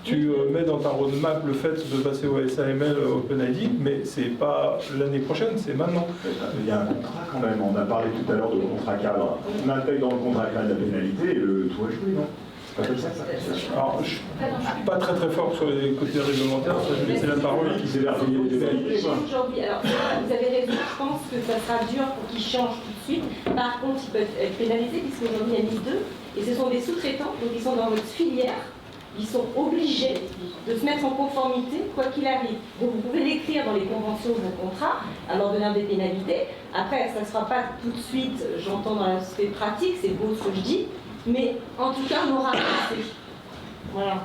tu mets dans ta roadmap le fait de passer au SAML OpenID mais c'est pas l'année prochaine, c'est maintenant. Il y a un contrat quand même, on a parlé tout à l'heure de contrat cadre. On intègre dans le contrat cadre la pénalité et le tout à jouer, non? C'est pas comme ça que ça fonctionne. Alors, je suis pas très fort sur les côtés réglementaires, ça je vais laisser la parole qui s'est versée les pénalités. Aujourd'hui, alors vous avez raison, je pense que ça sera dur pour qu'ils changent tout de suite. Par contre, ils peuvent être pénalisés puisqu'aujourd'hui il y a NIS 2 et ce sont des sous-traitants, donc ils sont dans votre filière. Ils sont obligés de se mettre en conformité quoi qu'il arrive. Donc vous pouvez l'écrire dans les conventions de vos contrats, à leur donner des pénalités. Après, ça ne sera pas tout de suite, j'entends dans l'aspect pratique, c'est beau ce que je dis, mais en tout cas, on aura avancé. Voilà.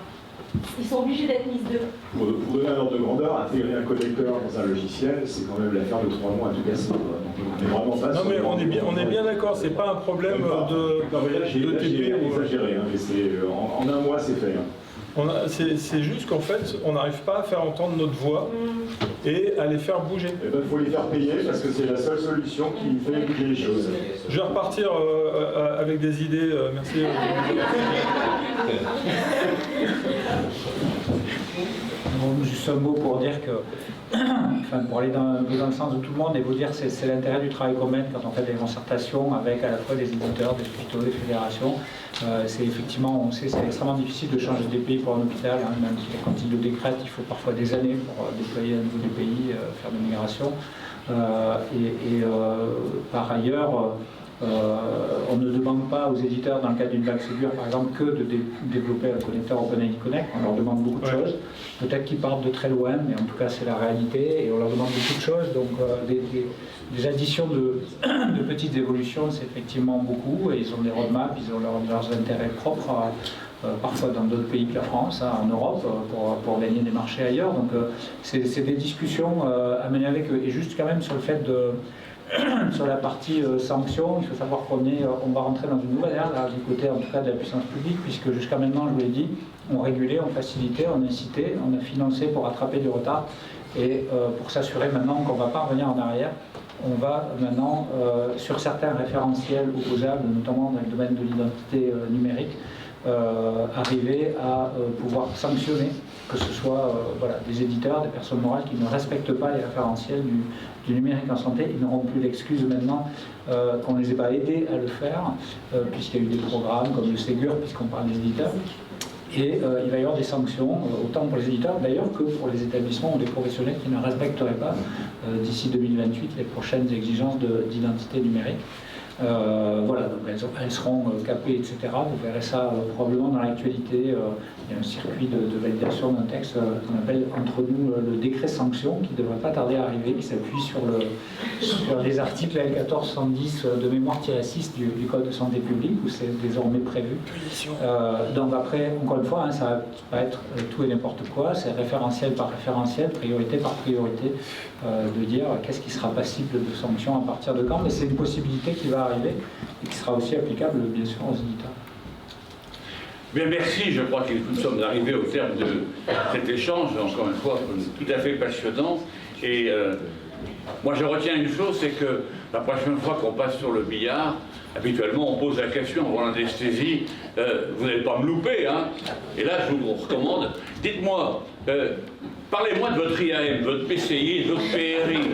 Ils sont obligés d'être NIS 2. Pour donner un ordre de grandeur, intégrer un connecteur dans un logiciel, c'est quand même l'affaire de 3 mois à tout casser. On est vraiment pas. Non mais on est bien d'accord, c'est pas un problème de TP. Exagéré, hein, mais en un mois c'est fait. Hein. C'est juste qu'en fait, on n'arrive pas à faire entendre notre voix et à les faire bouger. Il faut les faire payer parce que c'est la seule solution qui fait bouger les choses. Je vais repartir avec des idées. Merci. Bon, juste un mot pour dire que, enfin, pour aller dans le sens de tout le monde et vous dire que c'est l'intérêt du travail qu'on mène quand on fait des concertations avec à la fois des éditeurs, des hôpitaux, des fédérations. C'est effectivement, on sait, c'est extrêmement difficile de changer de DPI pour un hôpital, hein, même quand il le décrète, il faut parfois des années pour déployer un nouveau DPI, faire de migration. Par ailleurs, on ne demande pas aux éditeurs, dans le cadre d'une vague Ségur, par exemple, que de développer un connecteur OpenID Connect. On leur demande beaucoup de choses. Peut-être qu'ils partent de très loin, mais en tout cas, c'est la réalité. Et on leur demande beaucoup de choses. Donc, des additions de petites évolutions, c'est effectivement beaucoup. Et ils ont des roadmaps, ils ont leurs intérêts propres, parfois dans d'autres pays que la France, hein, en Europe, pour gagner des marchés ailleurs. Donc, c'est des discussions à mener avec eux. Et juste quand même sur le fait de... Sur la partie sanctions, il faut savoir qu'on va rentrer dans une nouvelle ère, là, du côté en tout cas de la puissance publique, puisque jusqu'à maintenant, je vous l'ai dit, on régulait, on facilitait, on incitait, on a financé pour rattraper du retard. Et pour s'assurer maintenant qu'on ne va pas revenir en arrière, on va maintenant, sur certains référentiels opposables, notamment dans le domaine de l'identité numérique, arriver à pouvoir sanctionner, que ce soit des éditeurs, des personnes morales qui ne respectent pas les référentiels du numérique en santé. Ils n'auront plus l'excuse maintenant qu'on ne les ait pas aidés à le faire, puisqu'il y a eu des programmes comme le Ségur, puisqu'on parle des éditeurs. Et il va y avoir des sanctions, autant pour les éditeurs d'ailleurs que pour les établissements ou les professionnels qui ne respecteraient pas d'ici 2028 les prochaines exigences d'identité numérique. Voilà, donc elles seront capées, etc. Vous verrez ça probablement dans l'actualité. Il y a un circuit de validation d'un texte qu'on appelle entre nous le décret sanction, qui ne devrait pas tarder à arriver, qui s'appuie sur les articles L1470 de mémoire-6 du Code de santé publique, où c'est désormais prévu. Donc après, encore une fois, ça va être tout et n'importe quoi, c'est référentiel par référentiel, priorité par priorité, de dire qu'est-ce qui sera passible de sanctions à partir de quand, mais c'est une possibilité qui va arriver et qui sera aussi applicable bien sûr aux éditeurs. Bien, merci. Je crois que nous sommes arrivés au terme de cet échange, encore une fois, tout à fait passionnant. Et moi, je retiens une chose, c'est que la prochaine fois qu'on passe sur le billard, habituellement, on pose la question avant l'anesthésie, vous n'allez pas me louper, hein? Et là, je vous recommande, dites-moi, parlez-moi de votre IAM, votre PCI, votre PRI,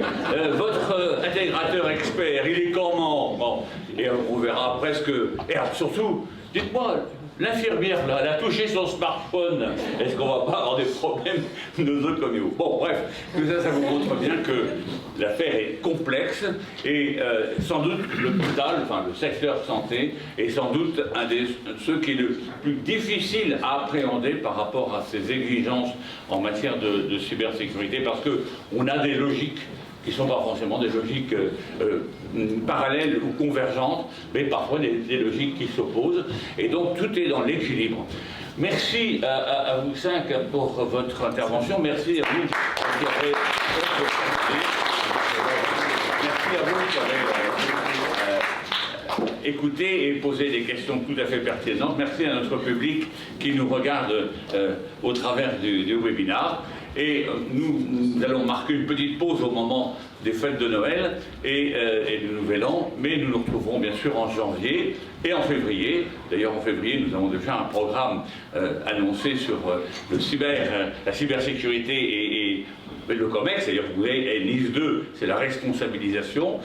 votre intégrateur expert, il est comment? Bon, et on verra presque... Et alors, surtout, dites-moi, l'infirmière, là, elle a touché son smartphone. Est-ce qu'on va pas avoir des problèmes nosocomiaux? Bon, bref, tout ça, ça vous montre bien que l'affaire est complexe et sans doute l'hôpital, enfin le secteur santé, est sans doute un de ceux qui est le plus difficile à appréhender par rapport à ces exigences en matière de cybersécurité, parce qu'on a des logiques qui ne sont pas forcément des logiques parallèles ou convergentes, mais parfois des logiques qui s'opposent. Et donc tout est dans l'équilibre. Merci à vous cinq pour votre intervention. Merci à vous qui avez... Merci à vous qui avez écouté et posé des questions tout à fait pertinentes. Merci à notre public qui nous regarde au travers du webinaire. Et nous allons marquer une petite pause au moment des fêtes de Noël et du Nouvel An, mais nous nous retrouverons bien sûr en janvier et en février. D'ailleurs, en février, nous avons déjà un programme annoncé sur la cybersécurité et le COMEX, c'est-à-dire que vous avez NIS 2, c'est la responsabilisation.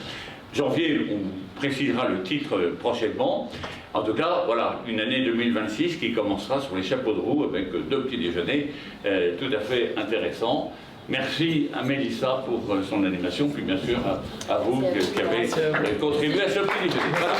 Janvier, on précisera le titre prochainement. En tout cas, voilà, une année 2026 qui commencera sur les chapeaux de roue avec 2 petits déjeuners tout à fait intéressants. Merci à Mélissa pour son animation, puis bien sûr à vous qui avez contribué à ce petit déjeuner. Voilà.